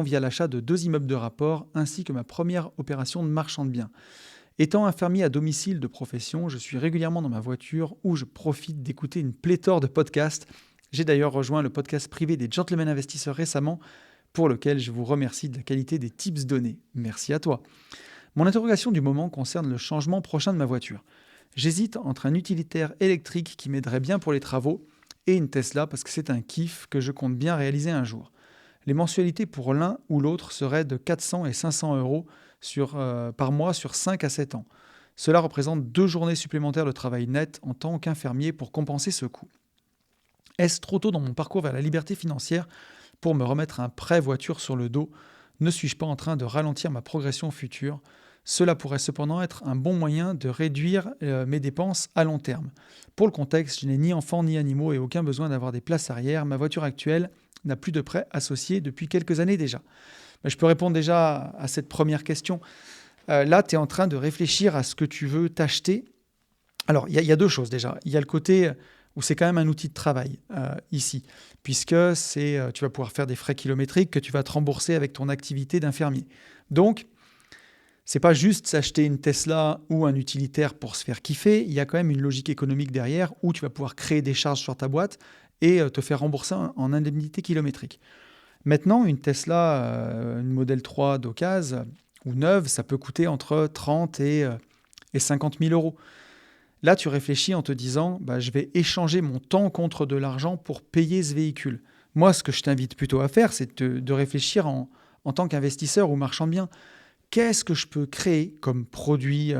via l'achat de 2 immeubles de rapport ainsi que ma première opération de marchand de biens. Étant infirmier à domicile de profession, je suis régulièrement dans ma voiture où je profite d'écouter une pléthore de podcasts. J'ai d'ailleurs rejoint le podcast privé des Gentlemen Investisseurs récemment, pour lequel je vous remercie de la qualité des tips donnés. Merci à toi. Mon interrogation du moment concerne le changement prochain de ma voiture. J'hésite entre un utilitaire électrique qui m'aiderait bien pour les travaux et une Tesla parce que c'est un kiff que je compte bien réaliser un jour. Les mensualités pour l'un ou l'autre seraient de 400 et 500 euros par mois sur 5 à 7 ans. Cela représente 2 journées supplémentaires de travail net en tant qu'infirmier pour compenser ce coût. Est-ce trop tôt dans mon parcours vers la liberté financière pour me remettre un prêt voiture sur le dos? Ne suis-je pas en train de ralentir ma progression future? Cela pourrait cependant être un bon moyen de réduire mes dépenses à long terme. Pour le contexte, je n'ai ni enfants ni animaux et aucun besoin d'avoir des places arrière. Ma voiture actuelle n'a plus de prêt associé depuis quelques années déjà. Je peux répondre déjà à cette première question. Là, tu es en train de réfléchir à ce que tu veux t'acheter. Alors, il y a 2 choses déjà. Il y a le côté où c'est quand même un outil de travail ici, puisque tu vas pouvoir faire des frais kilométriques que tu vas te rembourser avec ton activité d'infirmier. Donc, C'est pas juste s'acheter une Tesla ou un utilitaire pour se faire kiffer. Il y a quand même une logique économique derrière où tu vas pouvoir créer des charges sur ta boîte et te faire rembourser en indemnité kilométrique. Maintenant, une Tesla, une Model 3 d'occasion ou neuve, ça peut coûter entre 30 et 50 000 euros. Là, tu réfléchis en te disant, bah, je vais échanger mon temps contre de l'argent pour payer ce véhicule. Moi, ce que je t'invite plutôt à faire, c'est de réfléchir en tant qu'investisseur ou marchand de biens. Qu'est-ce que je peux créer comme produit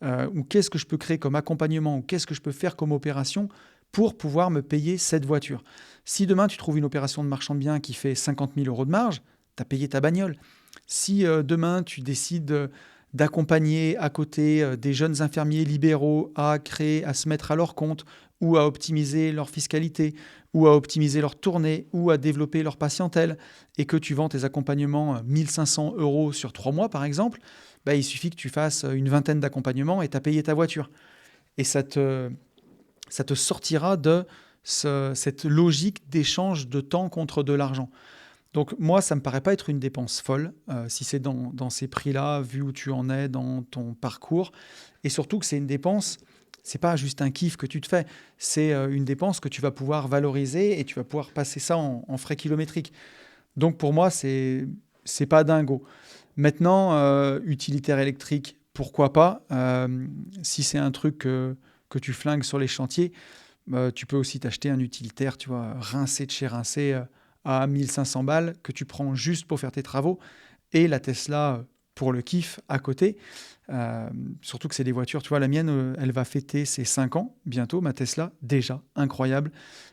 ou qu'est-ce que je peux créer comme accompagnement ou qu'est-ce que je peux faire comme opération pour pouvoir me payer cette voiture. Si demain tu trouves une opération de marchand de biens qui fait 50 000 euros de marge, tu as payé ta bagnole. Si demain tu décides d'accompagner à côté des jeunes infirmiers libéraux à créer, à se mettre à leur compte ou à optimiser leur fiscalité ou à optimiser leur tournée ou à développer leur patientèle et que tu vends tes accompagnements 1500 euros sur 3 mois par exemple, bah, il suffit que tu fasses une vingtaine d'accompagnements et tu as payé ta voiture. Et ça te sortira de cette logique d'échange de temps contre de l'argent. Donc moi, ça ne me paraît pas être une dépense folle, si c'est dans ces prix-là, vu où tu en es dans ton parcours. Et surtout que c'est une dépense, c'est pas juste un kiff que tu te fais, c'est une dépense que tu vas pouvoir valoriser et tu vas pouvoir passer ça en frais kilométriques. Donc pour moi, c'est pas dingo. Maintenant, utilitaire électrique, pourquoi pas. Si c'est un truc que tu flingues sur les chantiers, tu peux aussi t'acheter un utilitaire, tu vois, rincé de chez rincé à 1500 balles que tu prends juste pour faire tes travaux et la Tesla pour le kiff à côté. Surtout que c'est des voitures, tu vois, la mienne, elle va fêter ses 5 ans bientôt, ma Tesla, déjà, incroyable.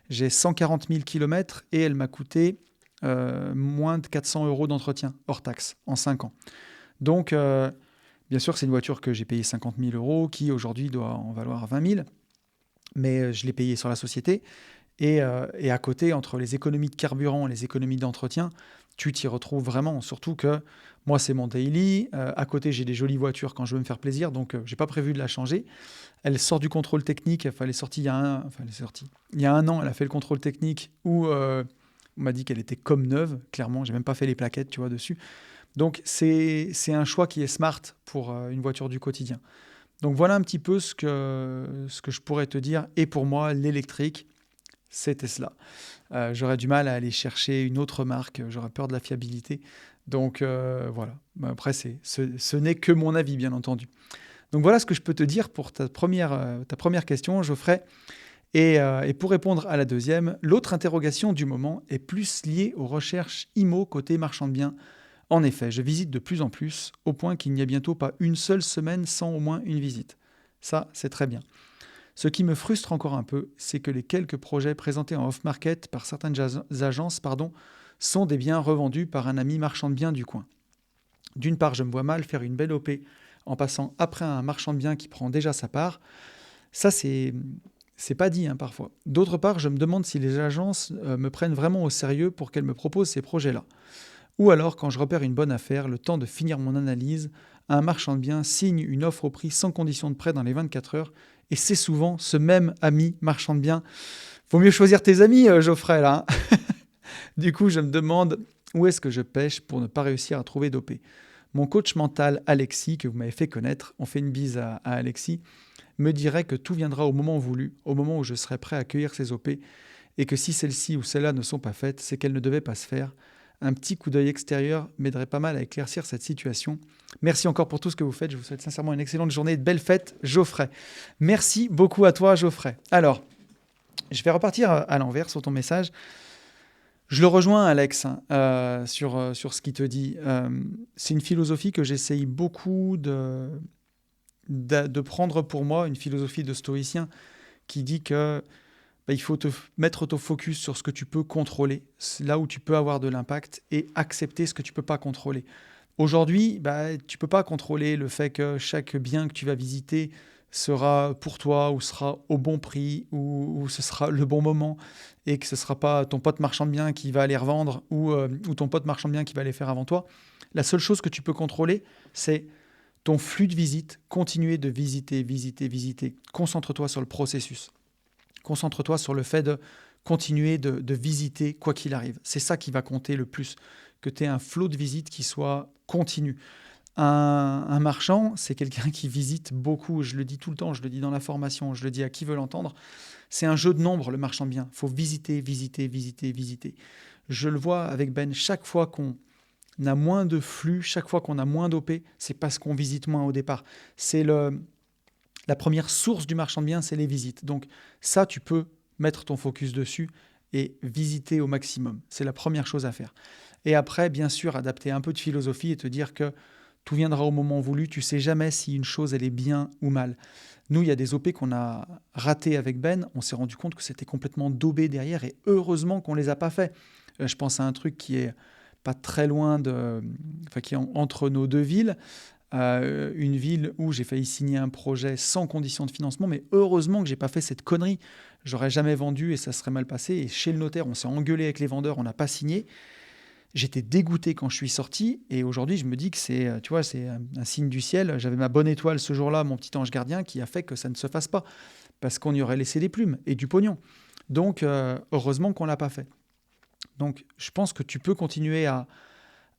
J'ai 140 000 km et elle m'a coûté moins de 400 euros d'entretien hors taxe en 5 ans. Donc, bien sûr, c'est une voiture que j'ai payée 50 000 euros, qui aujourd'hui doit en valoir 20 000, mais je l'ai payée sur la société. Et à côté, entre les économies de carburant et les économies d'entretien, tu t'y retrouves vraiment. Surtout que moi, c'est mon daily. À côté, j'ai des jolies voitures quand je veux me faire plaisir, donc je n'ai pas prévu de la changer. Elle sort du contrôle technique. Enfin, elle est sortie il y a un an. Elle a fait le contrôle technique où on m'a dit qu'elle était comme neuve. Clairement, j'ai même pas fait les plaquettes, tu vois, dessus. Donc, c'est un choix qui est smart pour une voiture du quotidien. Donc, voilà un petit peu ce que je pourrais te dire. Et pour moi, l'électrique, c'est Tesla. J'aurais du mal à aller chercher une autre marque, j'aurais peur de la fiabilité. Donc voilà. Après, ce n'est que mon avis, bien entendu. Donc voilà ce que je peux te dire pour ta première question, Geoffrey. Et pour répondre à la deuxième, l'autre interrogation du moment est plus liée aux recherches IMO côté marchand de biens. En effet, je visite de plus en plus, au point qu'il n'y a bientôt pas une seule semaine sans au moins une visite. Ça, c'est très bien. Ce qui me frustre encore un peu, c'est que les quelques projets présentés en off-market par certaines agences sont des biens revendus par un ami marchand de biens du coin. D'une part, je me vois mal faire une belle OP en passant après un marchand de biens qui prend déjà sa part. Ça, c'est pas dit parfois. D'autre part, je me demande si les agences me prennent vraiment au sérieux pour qu'elles me proposent ces projets-là. Ou alors, quand je repère une bonne affaire, le temps de finir mon analyse, un marchand de biens signe une offre au prix sans condition de prêt dans les 24 heures. Et c'est souvent ce même ami marchand de biens. Vaut mieux choisir tes amis, Geoffrey, là. Du coup, je me demande où est-ce que je pêche pour ne pas réussir à trouver d'OP. Mon coach mental, Alexis, que vous m'avez fait connaître, on fait une bise à Alexis, me dirait que tout viendra au moment voulu, au moment où je serai prêt à accueillir ces OP, et que si celles-ci ou celles-là ne sont pas faites, c'est qu'elles ne devaient pas se faire. Un petit coup d'œil extérieur m'aiderait pas mal à éclaircir cette situation. Merci encore pour tout ce que vous faites. Je vous souhaite sincèrement une excellente journée et de belles fêtes, Geoffrey. Merci beaucoup à toi, Geoffrey. Alors, je vais repartir à l'envers sur ton message. Je le rejoins, Alex, sur ce qu'il te dit. C'est une philosophie que j'essaye beaucoup de prendre pour moi, une philosophie de stoïcien qui dit que il faut mettre ton focus sur ce que tu peux contrôler, là où tu peux avoir de l'impact, et accepter ce que tu ne peux pas contrôler. Aujourd'hui, tu ne peux pas contrôler le fait que chaque bien que tu vas visiter sera pour toi, ou sera au bon prix, ou ce sera le bon moment, et que ce ne sera pas ton pote marchand de biens qui va les revendre, ou ton pote marchand de biens qui va les faire avant toi. La seule chose que tu peux contrôler, c'est ton flux de visite, continuer de visiter, visiter, visiter. Concentre-toi sur le processus. Concentre-toi sur le fait de continuer de visiter quoi qu'il arrive. C'est ça qui va compter le plus, que tu aies un flot de visite qui soit continu. Un marchand, c'est quelqu'un qui visite beaucoup. Je le dis tout le temps, je le dis dans la formation, je le dis à qui veut l'entendre. C'est un jeu de nombres, le marchand de biens. Il faut visiter, visiter, visiter, visiter. Je le vois avec Ben, chaque fois qu'on a moins de flux, chaque fois qu'on a moins d'OP, c'est parce qu'on visite moins au départ. C'est la première source du marchand de biens, c'est les visites. Donc ça, tu peux mettre ton focus dessus et visiter au maximum. C'est la première chose à faire. Et après, bien sûr, adapter un peu de philosophie et te dire que tout viendra au moment voulu. Tu sais jamais si une chose, elle est bien ou mal. Nous, il y a des OP qu'on a ratés avec Ben. On s'est rendu compte que c'était complètement daubé derrière et heureusement qu'on ne les a pas fait. Je pense à un truc qui est pas très loin qui est entre nos deux villes. Une ville où j'ai failli signer un projet sans condition de financement, mais heureusement que j'ai pas fait cette connerie. J'aurais jamais vendu et ça serait mal passé. Et chez le notaire, on s'est engueulé avec les vendeurs, on n'a pas signé. J'étais dégoûté quand je suis sorti et aujourd'hui je me dis que c'est, tu vois, c'est un signe du ciel. J'avais ma bonne étoile ce jour-là, mon petit ange gardien, qui a fait que ça ne se fasse pas parce qu'on y aurait laissé des plumes et du pognon. Donc heureusement qu'on l'a pas fait. Donc je pense que tu peux continuer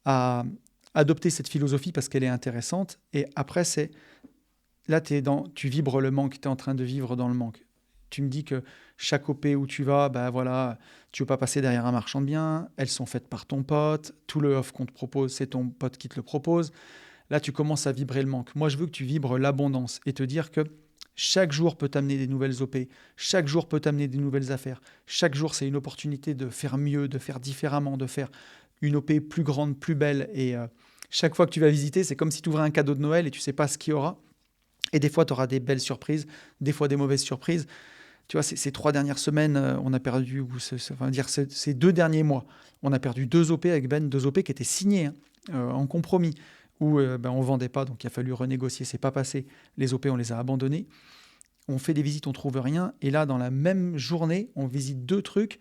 à adopter cette philosophie parce qu'elle est intéressante. Et après c'est là tu vibres le manque, tu es en train de vivre dans le manque. Tu me dis que chaque OP où tu vas, ben voilà, tu ne veux pas passer derrière un marchand de biens, elles sont faites par ton pote, tout le off qu'on te propose, c'est ton pote qui te le propose. Là, tu commences à vibrer le manque. Moi, je veux que tu vibres l'abondance et te dire que chaque jour peut t'amener des nouvelles OP, chaque jour peut t'amener des nouvelles affaires, chaque jour, c'est une opportunité de faire mieux, de faire différemment, de faire une OP plus grande, plus belle. Et chaque fois que tu vas visiter, c'est comme si tu ouvrais un cadeau de Noël et tu ne sais pas ce qu'il y aura. Et des fois, tu auras des belles surprises, des fois des mauvaises surprises. Tu vois, ces 3 dernières semaines, on a perdu, ces 2 derniers mois, on a perdu 2 OP avec Ben, 2 OP qui étaient signés en compromis, où on ne vendait pas, donc il a fallu renégocier, c'est pas passé. Les OP, on les a abandonnés. On fait des visites, on trouve rien. Et là, dans la même journée, on visite 2 trucs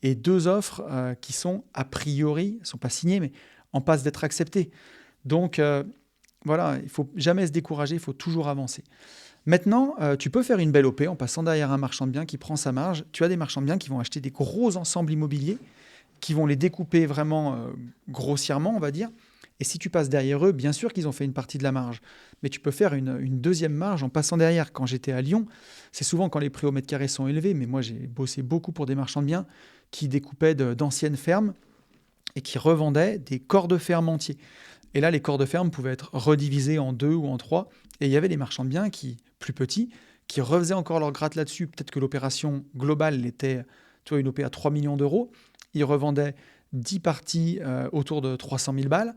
et 2 offres qui sont, a priori, ne sont pas signées, mais en passe d'être acceptées. Donc, voilà, il ne faut jamais se décourager, il faut toujours avancer. Maintenant, tu peux faire une belle OP en passant derrière un marchand de biens qui prend sa marge. Tu as des marchands de biens qui vont acheter des gros ensembles immobiliers, qui vont les découper vraiment grossièrement, on va dire. Et si tu passes derrière eux, bien sûr qu'ils ont fait une partie de la marge. Mais tu peux faire une deuxième marge en passant derrière. Quand j'étais à Lyon, c'est souvent quand les prix au mètre carré sont élevés, mais moi j'ai bossé beaucoup pour des marchands de biens qui découpaient d'anciennes fermes et qui revendaient des corps de ferme entiers. Et là, les corps de ferme pouvaient être redivisés en 2 ou en 3. Et il y avait des marchands de biens plus petits, qui refaisaient encore leur gratte là-dessus. Peut-être que l'opération globale était, tu vois, une OP à 3 millions d'euros. Ils revendaient 10 parties autour de 300 000 balles.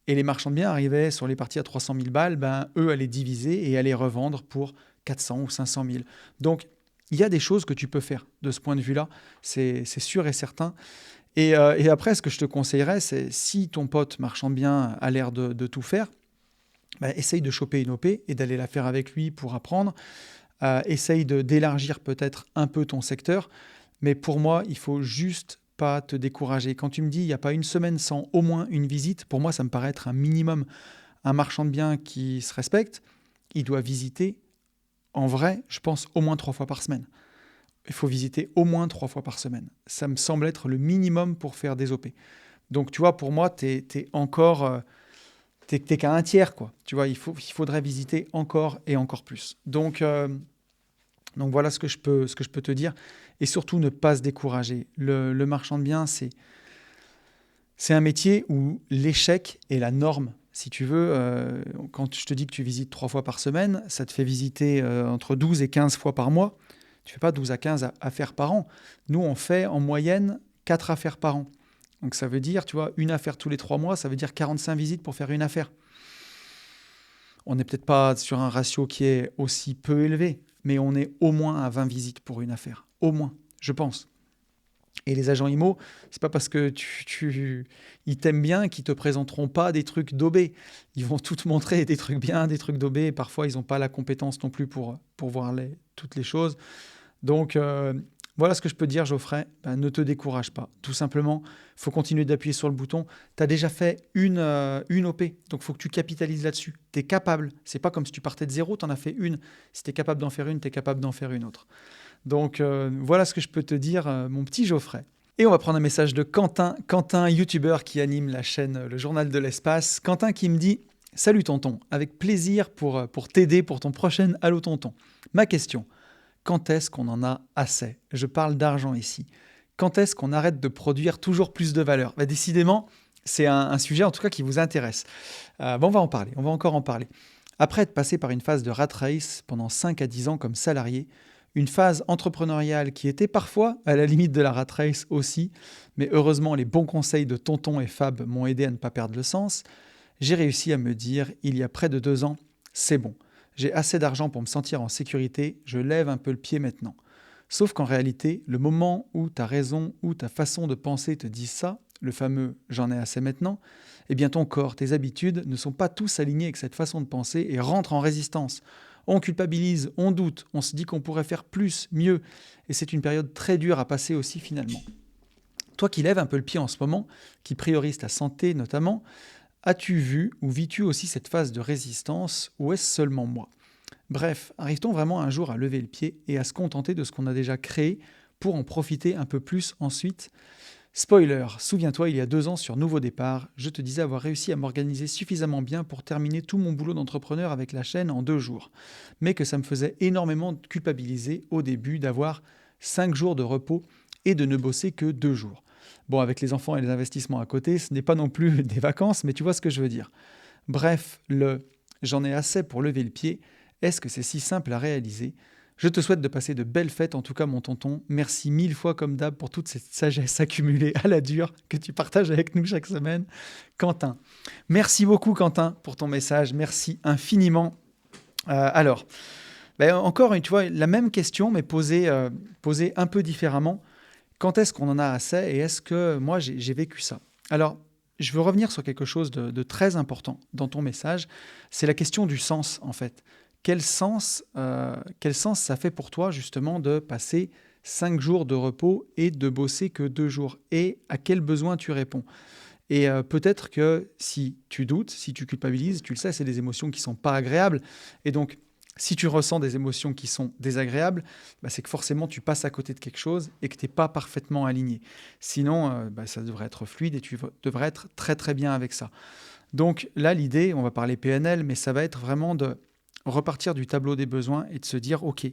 Et les marchands de biens arrivaient sur les parties à 300 000 balles, eux allaient diviser et allaient revendre pour 400 ou 500 000. Donc, il y a des choses que tu peux faire de ce point de vue-là, c'est sûr et certain. Et après, ce que je te conseillerais, c'est si ton pote marchand de biens a l'air de tout faire, essaye de choper une OP et d'aller la faire avec lui pour apprendre. Essaye d'élargir peut-être un peu ton secteur. Mais pour moi, il faut juste pas te décourager. Quand tu me dis il n'y a pas une semaine sans au moins une visite, pour moi, ça me paraît être un minimum. Un marchand de biens qui se respecte, il doit visiter, en vrai, je pense, au moins 3 fois par semaine. Il faut visiter au moins 3 fois par semaine. Ça me semble être le minimum pour faire des OP. Donc, tu vois, pour moi, t'es encore... t'es qu'à un tiers, quoi. Tu vois, il faudrait visiter encore et encore plus. Donc voilà ce que je peux te dire. Et surtout, ne pas se décourager. Le marchand de biens, c'est un métier où l'échec est la norme. Si tu veux, quand je te dis que tu visites 3 fois par semaine, ça te fait visiter entre 12 et 15 fois par mois. Tu ne fais pas 12 à 15 affaires par an. Nous, on fait en moyenne 4 affaires par an. Donc ça veut dire, tu vois, une affaire tous les 3 mois, ça veut dire 45 visites pour faire une affaire. On n'est peut-être pas sur un ratio qui est aussi peu élevé, mais on est au moins à 20 visites pour une affaire. Au moins, je pense. Et les agents IMO, c'est pas parce que ils t'aiment bien qu'ils te présenteront pas des trucs daubés. Ils vont tout te montrer des trucs bien, des trucs daubés. Et parfois, ils n'ont pas la compétence non plus pour voir toutes les choses. Donc, voilà ce que je peux te dire, Geoffrey. Ne te décourage pas. Tout simplement, il faut continuer d'appuyer sur le bouton. Tu as déjà fait une OP, donc il faut que tu capitalises là-dessus. Tu es capable. C'est pas comme si tu partais de zéro, tu en as fait une. Si tu es capable d'en faire une, tu es capable d'en faire une autre. Donc, voilà ce que je peux te dire, mon petit Geoffrey. Et on va prendre un message de Quentin, youtubeur qui anime la chaîne Le Journal de l'Espace. Quentin qui me dit... Salut tonton, avec plaisir pour t'aider pour ton prochain Allo tonton. Ma question, quand est-ce qu'on en a assez? Je parle d'argent ici. Quand est-ce qu'on arrête de produire toujours plus de valeur? Décidément, c'est un sujet en tout cas qui vous intéresse. On va en parler, on va encore en parler. Après être passé par une phase de rat race pendant 5 à 10 ans comme salarié, une phase entrepreneuriale qui était parfois à la limite de la rat race aussi, mais heureusement les bons conseils de Tonton et Fab m'ont aidé à ne pas perdre le sens, j'ai réussi à me dire, il y a près de 2 ans, c'est bon, j'ai assez d'argent pour me sentir en sécurité, je lève un peu le pied maintenant. Sauf qu'en réalité, le moment où ta raison ou ta façon de penser te dit ça, le fameux j'en ai assez maintenant, eh bien ton corps, tes habitudes ne sont pas tous alignés avec cette façon de penser et rentrent en résistance. On culpabilise, on doute, on se dit qu'on pourrait faire plus, mieux, et c'est une période très dure à passer aussi finalement. Toi qui lèves un peu le pied en ce moment, qui priorise ta santé notamment, as-tu vu ou vis-tu aussi cette phase de résistance ou est-ce seulement moi? Bref, arrive-t-on vraiment un jour à lever le pied et à se contenter de ce qu'on a déjà créé pour en profiter un peu plus ensuite? Spoiler, souviens-toi, il y a 2 ans sur Nouveau Départ, je te disais avoir réussi à m'organiser suffisamment bien pour terminer tout mon boulot d'entrepreneur avec la chaîne en 2 jours. Mais que ça me faisait énormément culpabiliser au début d'avoir 5 jours de repos et de ne bosser que 2 jours. Bon, avec les enfants et les investissements à côté, ce n'est pas non plus des vacances, mais tu vois ce que je veux dire. Bref, j'en ai assez pour lever le pied. Est-ce que c'est si simple à réaliser? Je te souhaite de passer de belles fêtes, en tout cas mon tonton. Merci 1000 fois comme d'hab pour toute cette sagesse accumulée à la dure que tu partages avec nous chaque semaine. Quentin. Merci beaucoup Quentin pour ton message. Merci infiniment. Encore, tu vois, la même question mais posée un peu différemment. Quand est-ce qu'on en a assez et est-ce que moi j'ai vécu ça? Alors, je veux revenir sur quelque chose de très important dans ton message. C'est la question du sens en fait. Quel sens ça fait pour toi justement de passer 5 jours de repos et de bosser que 2 jours? Et à quel besoin tu réponds? Et peut-être que si tu doutes, si tu culpabilises, tu le sais, c'est des émotions qui ne sont pas agréables. Et donc, si tu ressens des émotions qui sont désagréables, c'est que forcément tu passes à côté de quelque chose et que tu n'es pas parfaitement aligné. Sinon, ça devrait être fluide et tu devrais être très très bien avec ça. Donc là, l'idée, on va parler PNL, mais ça va être vraiment de repartir du tableau des besoins et de se dire, OK,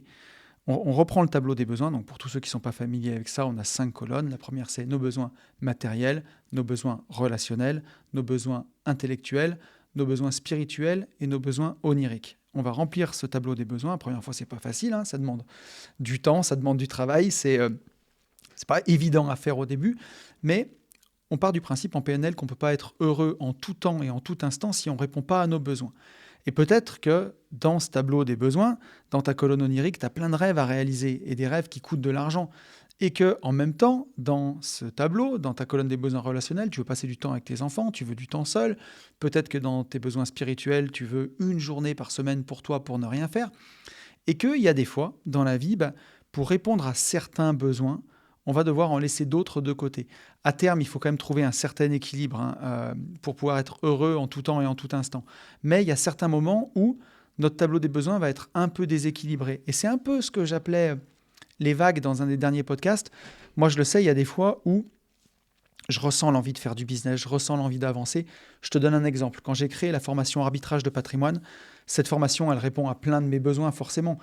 on reprend le tableau des besoins. Donc pour tous ceux qui ne sont pas familiers avec ça, on a 5 colonnes. La première, c'est nos besoins matériels, nos besoins relationnels, nos besoins intellectuels, nos besoins spirituels et nos besoins oniriques. On va remplir ce tableau des besoins. La première fois, c'est pas facile, hein, ça demande du temps, ça demande du travail. C'est pas évident à faire au début, mais on part du principe en PNL qu'on ne peut pas être heureux en tout temps et en tout instant si on ne répond pas à nos besoins. Et peut-être que dans ce tableau des besoins, dans ta colonne onirique, tu as plein de rêves à réaliser et des rêves qui coûtent de l'argent. Et que en même temps, dans ce tableau, dans ta colonne des besoins relationnels, tu veux passer du temps avec tes enfants, tu veux du temps seul. Peut-être que dans tes besoins spirituels, tu veux une journée par semaine pour toi pour ne rien faire. Et qu'il y a des fois, dans la vie, pour répondre à certains besoins, on va devoir en laisser d'autres de côté. À terme, il faut quand même trouver un certain équilibre pour pouvoir être heureux en tout temps et en tout instant. Mais il y a certains moments où notre tableau des besoins va être un peu déséquilibré. Et c'est un peu ce que j'appelais les vagues dans un des derniers podcasts. Moi, je le sais, il y a des fois où je ressens l'envie de faire du business, je ressens l'envie d'avancer. Je te donne un exemple. Quand j'ai créé la formation arbitrage de patrimoine, cette formation, elle répond à plein de mes besoins forcément.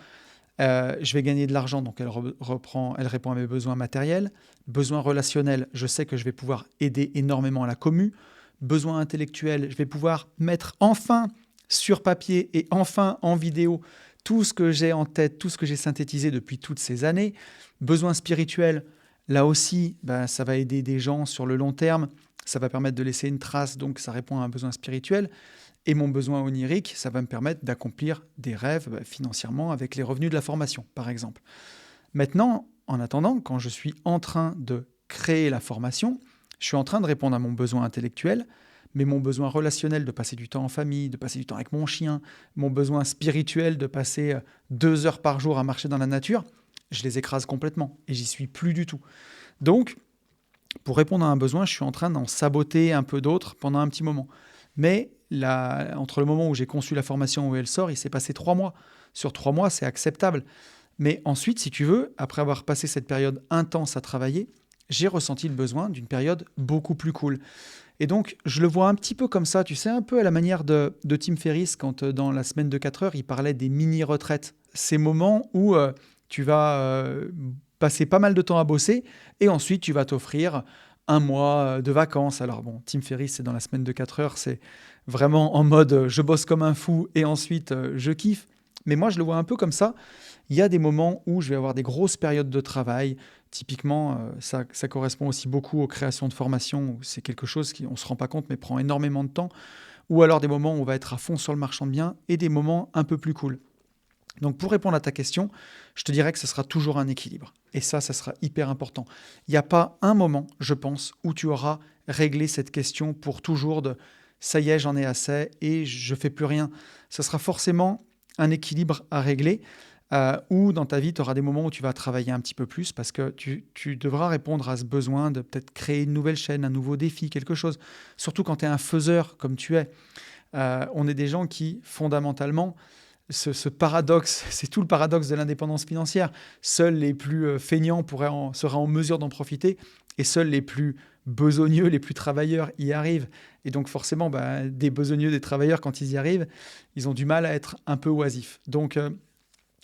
Je vais gagner de l'argent, donc elle répond à mes besoins matériels. Besoins relationnels, je sais que je vais pouvoir aider énormément à la commu. Besoins intellectuels, je vais pouvoir mettre enfin sur papier et enfin en vidéo tout ce que j'ai en tête, tout ce que j'ai synthétisé depuis toutes ces années. Besoins spirituels, là aussi, ça va aider des gens sur le long terme. Ça va permettre de laisser une trace, donc ça répond à un besoin spirituel. Et mon besoin onirique, ça va me permettre d'accomplir des rêves financièrement avec les revenus de la formation, par exemple. Maintenant, en attendant, quand je suis en train de créer la formation, je suis en train de répondre à mon besoin intellectuel, mais mon besoin relationnel de passer du temps en famille, de passer du temps avec mon chien, mon besoin spirituel de passer 2 heures par jour à marcher dans la nature, je les écrase complètement et j'y suis plus du tout. Donc, pour répondre à un besoin, je suis en train d'en saboter un peu d'autres pendant un petit moment. Mais entre le moment où j'ai conçu la formation et où elle sort, il s'est passé 3 mois. Sur 3 mois, c'est acceptable. Mais ensuite, si tu veux, après avoir passé cette période intense à travailler, j'ai ressenti le besoin d'une période beaucoup plus cool. Et donc, je le vois un petit peu comme ça, tu sais, un peu à la manière de Tim Ferriss, quand dans la semaine de 4 heures, il parlait des mini-retraites. Ces moments où tu vas passer pas mal de temps à bosser et ensuite tu vas t'offrir un mois de vacances. Alors bon, Tim Ferriss, c'est dans la semaine de 4 heures, c'est vraiment en mode je bosse comme un fou et ensuite je kiffe. Mais moi, je le vois un peu comme ça. Il y a des moments où je vais avoir des grosses périodes de travail. Typiquement, ça correspond aussi beaucoup aux créations de formation, où c'est quelque chose qui, on ne se rend pas compte, mais prend énormément de temps. Ou alors des moments où on va être à fond sur le marchand de biens et des moments un peu plus cool. Donc pour répondre à ta question, je te dirais que ce sera toujours un équilibre. Et ça sera hyper important. Il n'y a pas un moment, je pense, où tu auras réglé cette question pour toujours de ça y est, j'en ai assez et je fais plus rien. Ça sera forcément un équilibre à régler. Ou dans ta vie, tu auras des moments où tu vas travailler un petit peu plus parce que tu devras répondre à ce besoin de peut-être créer une nouvelle chaîne, un nouveau défi, quelque chose. Surtout quand tu es un faiseur comme tu es. On est des gens qui, fondamentalement, ce paradoxe, c'est tout le paradoxe de l'indépendance financière. Seuls les plus feignants seraient en mesure d'en profiter et seuls les plus besogneux, les plus travailleurs y arrivent. Et donc forcément, des besogneux, des travailleurs, quand ils y arrivent, ils ont du mal à être un peu oisifs. Donc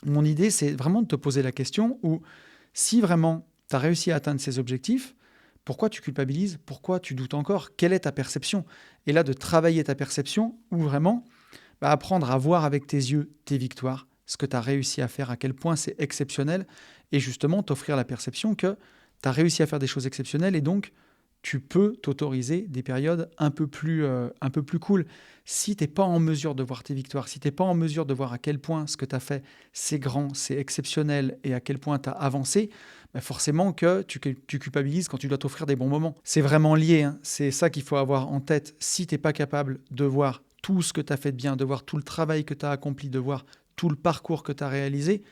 mon idée, c'est vraiment de te poser la question où si vraiment tu as réussi à atteindre ces objectifs, pourquoi tu culpabilises? Pourquoi tu doutes encore? Quelle est ta perception? Et là, de travailler ta perception où vraiment apprendre à voir avec tes yeux tes victoires, ce que tu as réussi à faire, à quel point c'est exceptionnel, et justement t'offrir la perception que tu as réussi à faire des choses exceptionnelles, et donc tu peux t'autoriser des périodes un peu plus cool. Si tu n'es pas en mesure de voir tes victoires, si tu n'es pas en mesure de voir à quel point ce que tu as fait, c'est grand, c'est exceptionnel, et à quel point tu as avancé, forcément que tu culpabilises quand tu dois t'offrir des bons moments. C'est vraiment lié, hein. C'est ça qu'il faut avoir en tête. Si tu n'es pas capable de voir tout ce que tu as fait de bien, de voir tout le travail que tu as accompli, de voir tout le parcours que tu as réalisé,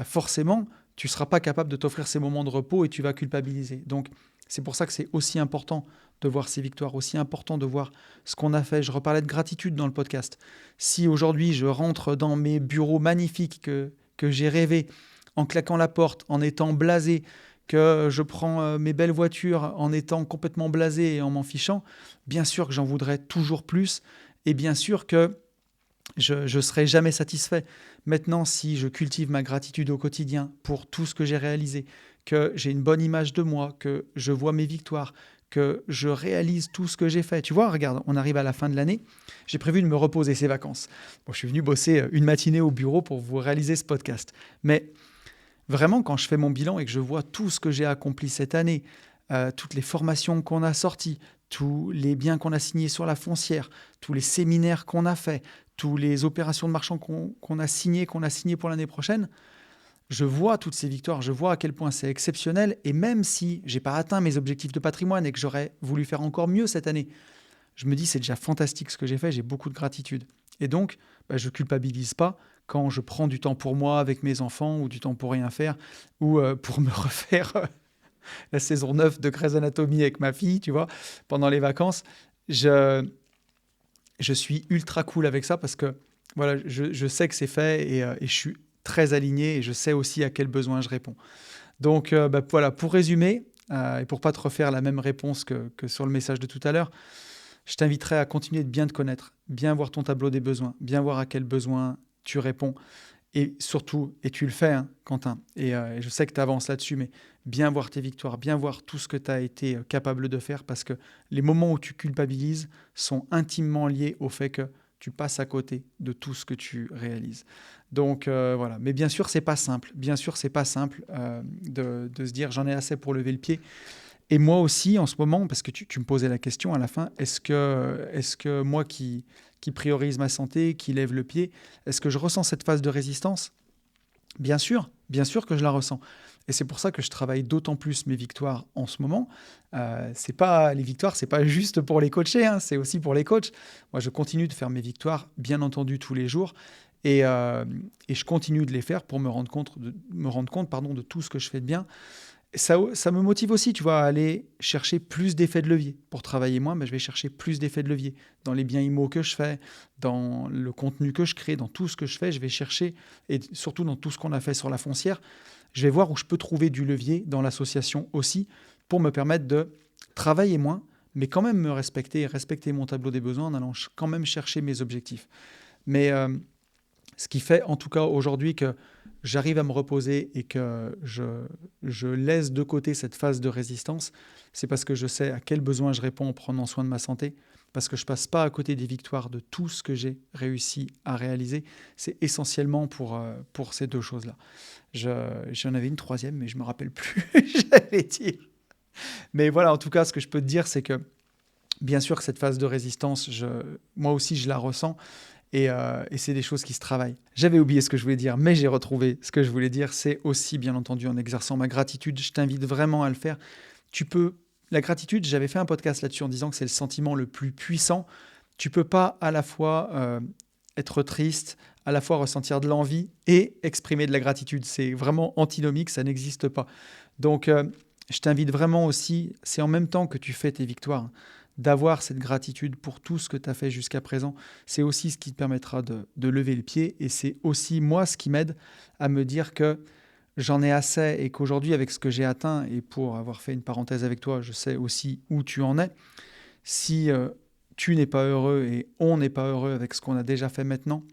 forcément, tu ne seras pas capable de t'offrir ces moments de repos et tu vas culpabiliser. Donc, c'est pour ça que c'est aussi important de voir ces victoires, aussi important de voir ce qu'on a fait. Je reparlais de gratitude dans le podcast. Si aujourd'hui, je rentre dans mes bureaux magnifiques que j'ai rêvés, en claquant la porte, en étant blasé, que je prends mes belles voitures en étant complètement blasé et en m'en fichant, bien sûr que j'en voudrais toujours plus. Et bien sûr que je ne serai jamais satisfait. Maintenant, si je cultive ma gratitude au quotidien pour tout ce que j'ai réalisé, que j'ai une bonne image de moi, que je vois mes victoires, que je réalise tout ce que j'ai fait. Tu vois, regarde, on arrive à la fin de l'année. J'ai prévu de me reposer ces vacances. Bon, je suis venu bosser une matinée au bureau pour vous réaliser ce podcast. Mais vraiment, quand je fais mon bilan et que je vois tout ce que j'ai accompli cette année, toutes les formations qu'on a sorties, tous les biens qu'on a signés sur la foncière, tous les séminaires qu'on a faits, toutes les opérations de marchand qu'on a signées pour l'année prochaine, je vois toutes ces victoires, je vois à quel point c'est exceptionnel. Et même si je n'ai pas atteint mes objectifs de patrimoine et que j'aurais voulu faire encore mieux cette année, je me dis c'est déjà fantastique ce que j'ai fait, j'ai beaucoup de gratitude. Et donc, je ne culpabilise pas quand je prends du temps pour moi avec mes enfants ou du temps pour rien faire ou pour me refaire la saison 9 de Grey's Anatomy avec ma fille, tu vois, pendant les vacances. Je suis ultra cool avec ça parce que voilà, je sais que c'est fait et je suis très aligné et je sais aussi à quel besoin je réponds. Donc voilà, pour résumer, et pour pas te refaire la même réponse que sur le message de tout à l'heure, je t'inviterai à continuer de bien te connaître, bien voir ton tableau des besoins, bien voir à quel besoin tu réponds. Et surtout, et tu le fais, hein, Quentin, et je sais que tu avances là-dessus, mais bien voir tes victoires, bien voir tout ce que tu as été capable de faire, parce que les moments où tu culpabilises sont intimement liés au fait que tu passes à côté de tout ce que tu réalises. Donc voilà, mais bien sûr, c'est pas simple. Bien sûr, c'est pas simple de se dire j'en ai assez pour lever le pied. Et moi aussi, en ce moment, parce que tu me posais la question à la fin, est-ce que moi qui priorise ma santé, qui lève le pied, est-ce que je ressens cette phase de résistance? Bien sûr que je la ressens. Et c'est pour ça que je travaille d'autant plus mes victoires en ce moment. Les victoires, c'est pas juste pour les coachés, hein, c'est aussi pour les coachs. Moi, je continue de faire mes victoires, bien entendu, tous les jours. Et je continue de les faire pour me rendre compte, de tout ce que je fais de bien. Ça me motive aussi, tu vois, à aller chercher plus d'effets de levier. Pour travailler moins, je vais chercher plus d'effets de levier. Dans les biens immo que je fais, dans le contenu que je crée, dans tout ce que je fais, je vais chercher, et surtout dans tout ce qu'on a fait sur la foncière, je vais voir où je peux trouver du levier dans l'association aussi, pour me permettre de travailler moins, mais quand même me respecter et respecter mon tableau des besoins en allant quand même chercher mes objectifs. Mais ce qui fait en tout cas aujourd'hui que j'arrive à me reposer et que je laisse de côté cette phase de résistance, c'est parce que je sais à quel besoin je réponds en prenant soin de ma santé, parce que je passe pas à côté des victoires de tout ce que j'ai réussi à réaliser. C'est essentiellement pour ces deux choses-là. J'en avais une troisième, mais je me rappelle plus, j'allais dire. Mais voilà, en tout cas, ce que je peux te dire, c'est que bien sûr que cette phase de résistance, moi aussi, je la ressens. Et c'est des choses qui se travaillent. J'avais oublié ce que je voulais dire, mais j'ai retrouvé ce que je voulais dire. C'est aussi, bien entendu, en exerçant ma gratitude. Je t'invite vraiment à le faire. La gratitude, j'avais fait un podcast là-dessus en disant que c'est le sentiment le plus puissant. Tu peux pas à la fois être triste, à la fois ressentir de l'envie et exprimer de la gratitude. C'est vraiment antinomique, ça n'existe pas. Donc, je t'invite vraiment aussi, c'est en même temps que tu fais tes victoires, d'avoir cette gratitude pour tout ce que tu as fait jusqu'à présent. C'est aussi ce qui te permettra de lever le pied et c'est aussi moi ce qui m'aide à me dire que j'en ai assez et qu'aujourd'hui, avec ce que j'ai atteint, et pour avoir fait une parenthèse avec toi, je sais aussi où tu en es. Si tu n'es pas heureux et on n'est pas heureux avec ce qu'on a déjà fait maintenant,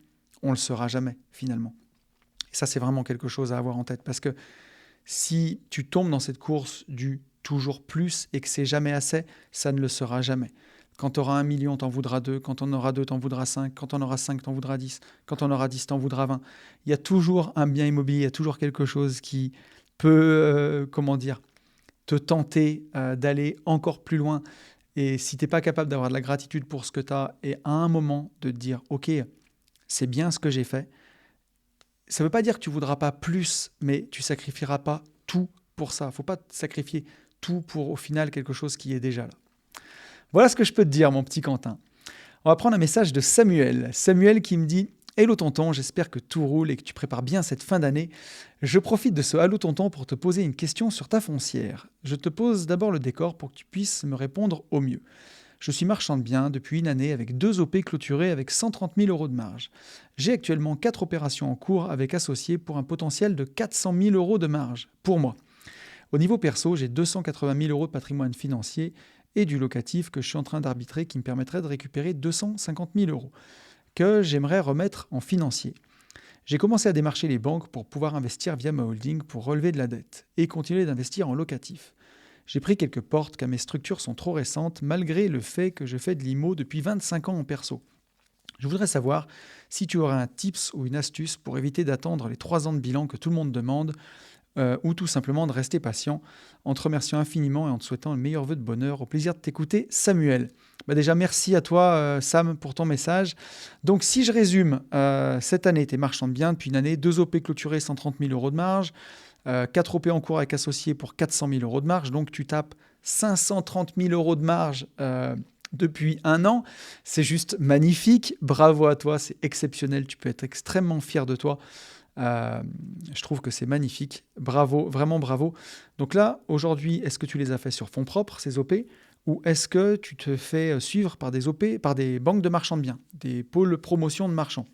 on ne le sera jamais finalement. Et ça, c'est vraiment quelque chose à avoir en tête parce que si tu tombes dans cette course du toujours plus et que c'est jamais assez, ça ne le sera jamais. Quand tu auras 1 million, t'en voudras 2. Quand on aura 2, t'en voudras 5. Quand on aura 5, t'en voudras 10. Quand on aura 10, t'en voudras 20. Il y a toujours un bien immobilier, il y a toujours quelque chose qui peut, te tenter d'aller encore plus loin. Et si tu n'es pas capable d'avoir de la gratitude pour ce que tu as et à un moment de te dire « Ok, c'est bien ce que j'ai fait », ça ne veut pas dire que tu ne voudras pas plus, mais tu ne sacrifieras pas tout pour ça. Il ne faut pas sacrifier tout pour au final quelque chose qui est déjà là. Voilà ce que je peux te dire, mon petit Quentin. On va prendre un message de Samuel. Samuel qui me dit « Hello tonton, j'espère que tout roule et que tu prépares bien cette fin d'année. Je profite de ce Hello tonton pour te poser une question sur ta foncière. Je te pose d'abord le décor pour que tu puisses me répondre au mieux. Je suis marchand de biens depuis une année avec 2 OP clôturés avec 130 000 € de marge. J'ai actuellement 4 opérations en cours avec associés pour un potentiel de 400 000 € de marge pour moi. Au niveau perso, j'ai 280 000 € de patrimoine financier et du locatif que je suis en train d'arbitrer qui me permettrait de récupérer 250 000 € que j'aimerais remettre en financier. J'ai commencé à démarcher les banques pour pouvoir investir via ma holding pour relever de la dette et continuer d'investir en locatif. J'ai pris quelques portes car mes structures sont trop récentes malgré le fait que je fais de l'IMO depuis 25 ans en perso. Je voudrais savoir si tu aurais un tips ou une astuce pour éviter d'attendre les 3 ans de bilan que tout le monde demande ou tout simplement de rester patient en te remerciant infiniment et en te souhaitant le meilleur vœu de bonheur. Au plaisir de t'écouter, Samuel. Déjà, merci à toi, Sam, pour ton message. Donc, si je résume, cette année, tu es marchand de biens depuis une année, 2 OP clôturés, 130 000 € de marge, 4 OP en cours avec associés pour 400 000 € de marge. Donc, tu tapes 530 000 € de marge depuis un an. C'est juste magnifique. Bravo à toi, c'est exceptionnel. Tu peux être extrêmement fier de toi. Je trouve que c'est magnifique. Bravo, vraiment bravo. Donc là, aujourd'hui, est-ce que tu les as fait sur fonds propres, ces OP, ou est-ce que tu te fais suivre par des OP, par des banques de marchands de biens, des pôles promotion de marchands?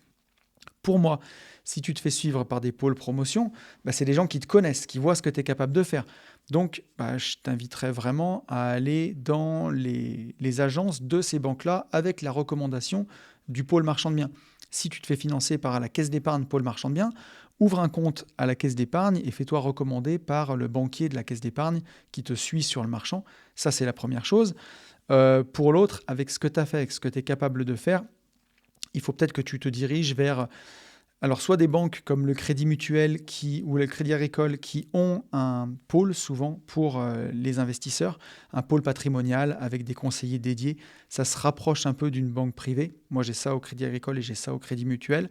Pour moi, si tu te fais suivre par des pôles promotion, c'est des gens qui te connaissent, qui voient ce que tu es capable de faire. Donc, je t'inviterais vraiment à aller dans les agences de ces banques-là avec la recommandation du pôle marchand de biens. Si tu te fais financer par la caisse d'épargne pôle marchand de biens, ouvre un compte à la caisse d'épargne et fais-toi recommander par le banquier de la caisse d'épargne qui te suit sur le marchand. Ça, c'est la première chose. Pour l'autre, avec ce que tu as fait, avec ce que tu es capable de faire, il faut peut-être que tu te diriges vers soit des banques comme le Crédit Mutuel ou le Crédit Agricole qui ont un pôle souvent pour les investisseurs, un pôle patrimonial avec des conseillers dédiés. Ça se rapproche un peu d'une banque privée. Moi, j'ai ça au Crédit Agricole et j'ai ça au Crédit Mutuel.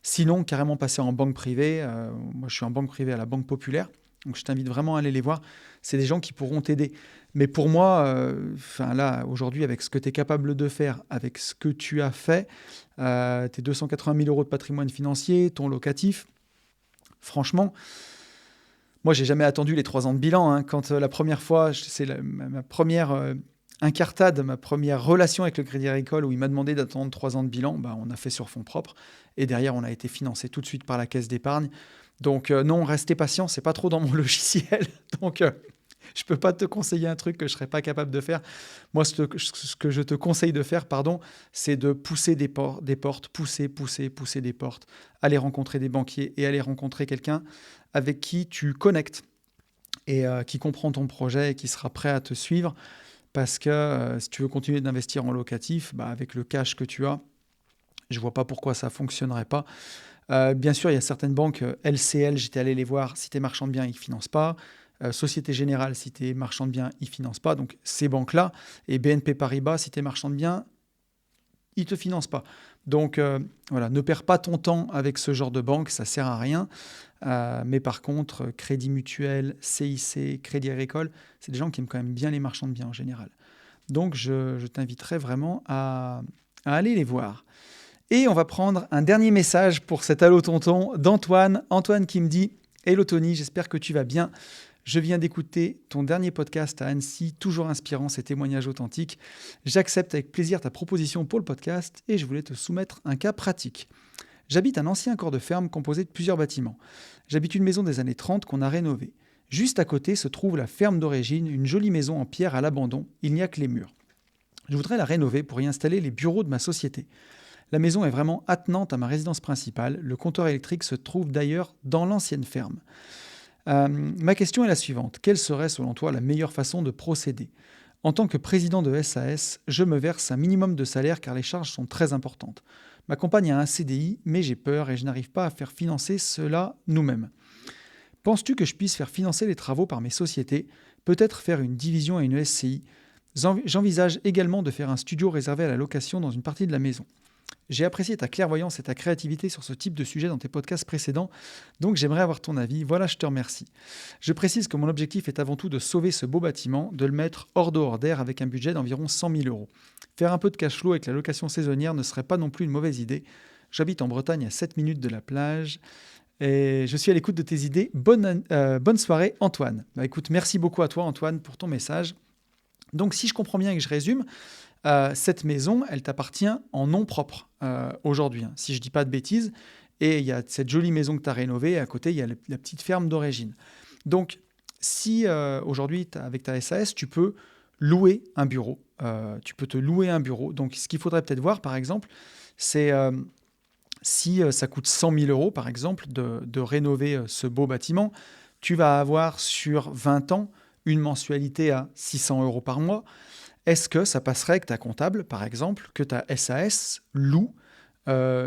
Sinon, carrément passer en banque privée. Moi, je suis en banque privée à la Banque Populaire. Donc, je t'invite vraiment à aller les voir. C'est des gens qui pourront t'aider. Mais pour moi, là, aujourd'hui, avec ce que tu es capable de faire, avec ce que tu as fait, tes 280 000 € de patrimoine financier, ton locatif, franchement, moi, j'ai jamais attendu les 3 ans de bilan. Quand la première fois, c'est ma première incartade, ma première relation avec le Crédit Agricole où il m'a demandé d'attendre 3 ans de bilan, on a fait sur fonds propres. Et derrière, on a été financé tout de suite par la caisse d'épargne. Donc non, restez patient, c'est pas trop dans mon logiciel. Donc Je peux pas te conseiller un truc que je serais pas capable de faire. Moi, ce que je te conseille de faire, pardon, c'est de pousser des portes, pousser des portes, aller rencontrer des banquiers et aller rencontrer quelqu'un avec qui tu connectes et qui comprend ton projet et qui sera prêt à te suivre. Parce que si tu veux continuer d'investir en locatif, bah, avec le cash que tu as, je vois pas pourquoi ça fonctionnerait pas. Bien sûr, il y a certaines banques, LCL, j'étais allé les voir, si tu es marchand de biens, ils ne financent pas. Société Générale, si tu es marchand de biens, ils ne financent pas. Donc ces banques-là, et BNP Paribas, si tu es marchand de biens, ils ne te financent pas. Donc voilà, ne perds pas ton temps avec ce genre de banque, ça ne sert à rien. Mais par contre, Crédit Mutuel, CIC, Crédit Agricole, c'est des gens qui aiment quand même bien les marchands de biens en général. Donc je t'inviterai vraiment à aller les voir. Et on va prendre un dernier message pour cet Allo Tonton d'Antoine. Antoine qui me dit « Hello Tony, j'espère que tu vas bien. Je viens d'écouter ton dernier podcast à Annecy, toujours inspirant, ces témoignages authentiques. J'accepte avec plaisir ta proposition pour le podcast et je voulais te soumettre un cas pratique. J'habite un ancien corps de ferme composé de plusieurs bâtiments. J'habite une maison des années 30 qu'on a rénovée. Juste à côté se trouve la ferme d'origine, une jolie maison en pierre à l'abandon. Il n'y a que les murs. Je voudrais la rénover pour y installer les bureaux de ma société. La maison est vraiment attenante à ma résidence principale. Le compteur électrique se trouve d'ailleurs dans l'ancienne ferme. Ma question est la suivante. Quelle serait selon toi la meilleure façon de procéder ? En tant que président de SAS, je me verse un minimum de salaire car les charges sont très importantes. Ma compagne a un CDI, mais j'ai peur et je n'arrive pas à faire financer cela nous-mêmes. Penses-tu que je puisse faire financer les travaux par mes sociétés ? Peut-être faire une division à une SCI ? J'envisage également de faire un studio réservé à la location dans une partie de la maison. J'ai apprécié ta clairvoyance et ta créativité sur ce type de sujet dans tes podcasts précédents, donc j'aimerais avoir ton avis. Voilà, je te remercie. Je précise que mon objectif est avant tout de sauver ce beau bâtiment, de le mettre hors d'eau hors d'air avec un budget d'environ 100 000 euros. Faire un peu de cash flow avec la location saisonnière ne serait pas non plus une mauvaise idée. J'habite en Bretagne à 7 minutes de la plage et je suis à l'écoute de tes idées. Bonne soirée, Antoine. Bah, écoute, merci beaucoup à toi, Antoine, pour ton message. Donc, si je comprends bien et que je résume, cette maison, elle t'appartient en nom propre aujourd'hui, hein, si je ne dis pas de bêtises. Et il y a cette jolie maison que tu as rénovée, et à côté, il y a la petite ferme d'origine. Donc, si aujourd'hui, avec ta SAS, tu peux louer un bureau, tu peux te louer un bureau. Donc, ce qu'il faudrait peut-être voir, par exemple, c'est si ça coûte 100 000 euros, par exemple, de rénover ce beau bâtiment, tu vas avoir sur 20 ans une mensualité à 600 euros par mois. Est-ce que ça passerait avec ta comptable, par exemple, que ta SAS loue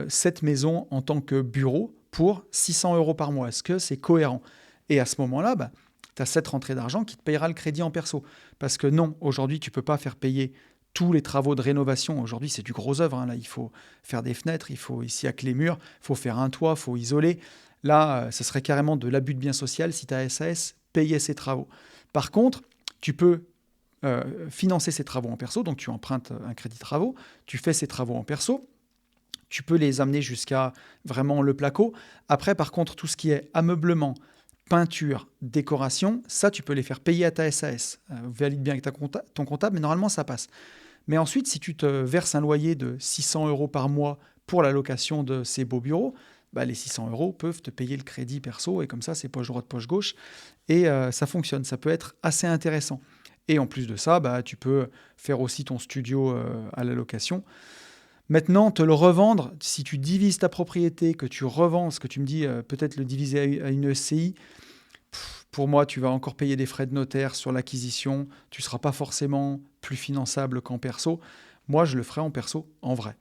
cette maison en tant que bureau pour 600 euros par mois? Est-ce que c'est cohérent? Et à ce moment-là, bah, tu as cette rentrée d'argent qui te payera le crédit en perso. Parce que non, aujourd'hui, tu ne peux pas faire payer tous les travaux de rénovation. Aujourd'hui, c'est du gros œuvre, hein. Là, il faut faire des fenêtres, il faut ici à les murs, il faut faire un toit, il faut isoler. Là, ce serait carrément de l'abus de bien social si ta SAS payait ces travaux. Par contre, tu peux financer ces travaux en perso, donc tu empruntes un crédit travaux, tu fais ces travaux en perso, tu peux les amener jusqu'à vraiment le placo. Après, par contre, tout ce qui est ameublement, peinture, décoration, ça, tu peux les faire payer à ta SAS. Valide bien avec ton comptable, mais normalement, ça passe. Mais ensuite, si tu te verses un loyer de 600 euros par mois pour la location de ces beaux bureaux, bah, les 600 euros peuvent te payer le crédit perso, et comme ça, c'est poche droite, poche gauche, et ça fonctionne. Ça peut être assez intéressant. Et en plus de ça, bah, tu peux faire aussi ton studio à la location. Maintenant, te le revendre, si tu divises ta propriété, que tu revends, ce que tu me dis, peut-être le diviser à une SCI, pour moi, tu vas encore payer des frais de notaire sur l'acquisition. Tu ne seras pas forcément plus finançable qu'en perso. Moi, je le ferai en perso, en vrai.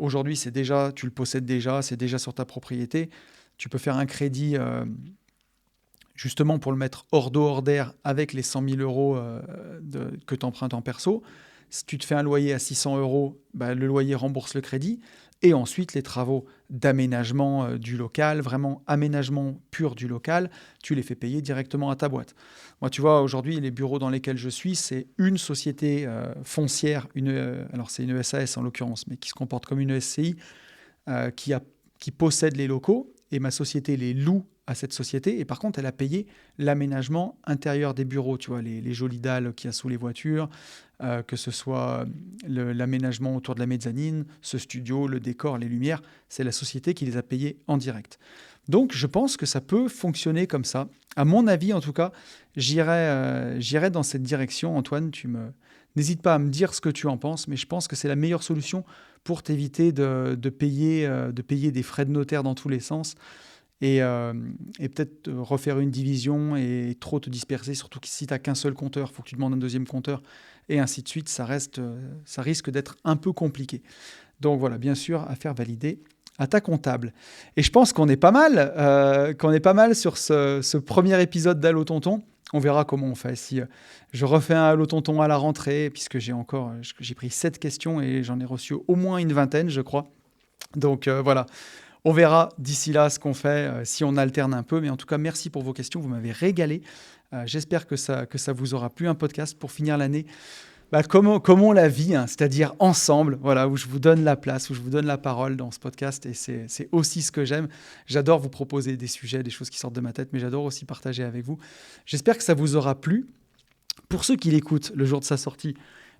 Aujourd'hui, tu le possèdes déjà, c'est déjà sur ta propriété. Tu peux faire un crédit justement pour le mettre hors d'eau, hors d'air, avec les 100 000 euros que tu empruntes en perso. Si tu te fais un loyer à 600 euros, bah, le loyer rembourse le crédit. Et ensuite, les travaux d'aménagement du local, vraiment aménagement pur du local, tu les fais payer directement à ta boîte. Moi, tu vois, aujourd'hui, les bureaux dans lesquels je suis, c'est une société foncière, alors c'est une SAS en l'occurrence, mais qui se comporte comme une SCI, qui possède les locaux, et ma société les loue à cette société, et par contre, elle a payé l'aménagement intérieur des bureaux, tu vois, les jolies dalles qu'il y a sous les voitures, que ce soit l'aménagement autour de la mezzanine, ce studio, le décor, les lumières, c'est la société qui les a payés en direct. Donc, je pense que ça peut fonctionner comme ça. À mon avis, en tout cas, j'irai dans cette direction. Antoine, n'hésite pas à me dire ce que tu en penses, mais je pense que c'est la meilleure solution pour t'éviter de payer des frais de notaire dans tous les sens et peut-être refaire une division et trop te disperser, surtout que si tu n'as qu'un seul compteur, il faut que tu demandes un deuxième compteur et ainsi de suite. Ça risque d'être un peu compliqué. Donc voilà, bien sûr, à faire valider à ta comptable. Et je pense qu'on est pas mal sur ce premier épisode d'Allo Tonton. On verra comment on fait. Si je refais un Allo Tonton à la rentrée, puisque j'ai pris 7 questions et j'en ai reçu au moins une vingtaine, je crois. Donc voilà, on verra d'ici là ce qu'on fait, si on alterne un peu. Mais en tout cas, merci pour vos questions. Vous m'avez régalé. J'espère que ça vous aura plu, un podcast pour finir l'année. Comme on la vit, hein, c'est-à-dire ensemble, voilà, où je vous donne la place, où je vous donne la parole dans ce podcast. Et c'est aussi ce que j'aime. J'adore vous proposer des sujets, des choses qui sortent de ma tête, mais j'adore aussi partager avec vous. J'espère que ça vous aura plu. Pour ceux qui l'écoutent le jour de sa sortie,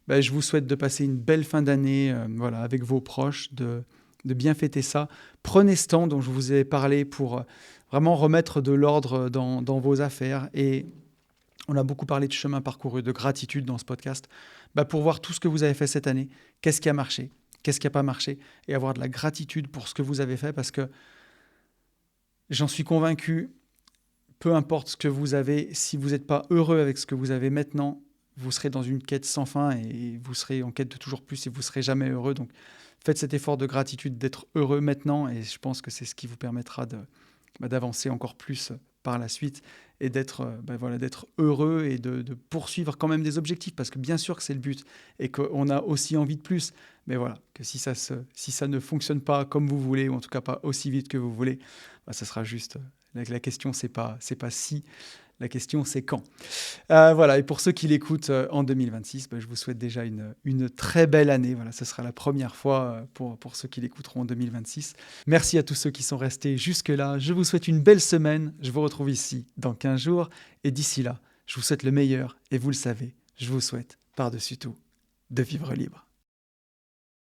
je vous souhaite de passer une belle fin d'année voilà, avec vos proches, de bien fêter ça. Prenez ce temps dont je vous ai parlé pour vraiment remettre de l'ordre dans vos affaires. Et on a beaucoup parlé de chemin parcouru, de gratitude dans ce podcast, pour voir tout ce que vous avez fait cette année, qu'est-ce qui a marché, qu'est-ce qui n'a pas marché, et avoir de la gratitude pour ce que vous avez fait, parce que j'en suis convaincu, peu importe ce que vous avez, si vous n'êtes pas heureux avec ce que vous avez maintenant, vous serez dans une quête sans fin et vous serez en quête de toujours plus et vous ne serez jamais heureux. Donc faites cet effort de gratitude d'être heureux maintenant et je pense que c'est ce qui vous permettra d'avancer encore plus par la suite et d'être heureux et de poursuivre quand même des objectifs, parce que bien sûr que c'est le but et qu'on a aussi envie de plus, mais voilà, que si ça ne fonctionne pas comme vous voulez, ou en tout cas pas aussi vite que vous voulez, ça sera juste, la question c'est pas si, la question c'est quand. Voilà, et pour ceux qui l'écoutent en 2026, je vous souhaite déjà une très belle année. Voilà, ce sera la première fois pour ceux qui l'écouteront en 2026. Merci à tous ceux qui sont restés jusque-là. Je vous souhaite une belle semaine. Je vous retrouve ici dans 15 jours. Et d'ici là, je vous souhaite le meilleur. Et vous le savez, je vous souhaite, par-dessus tout, de vivre libre.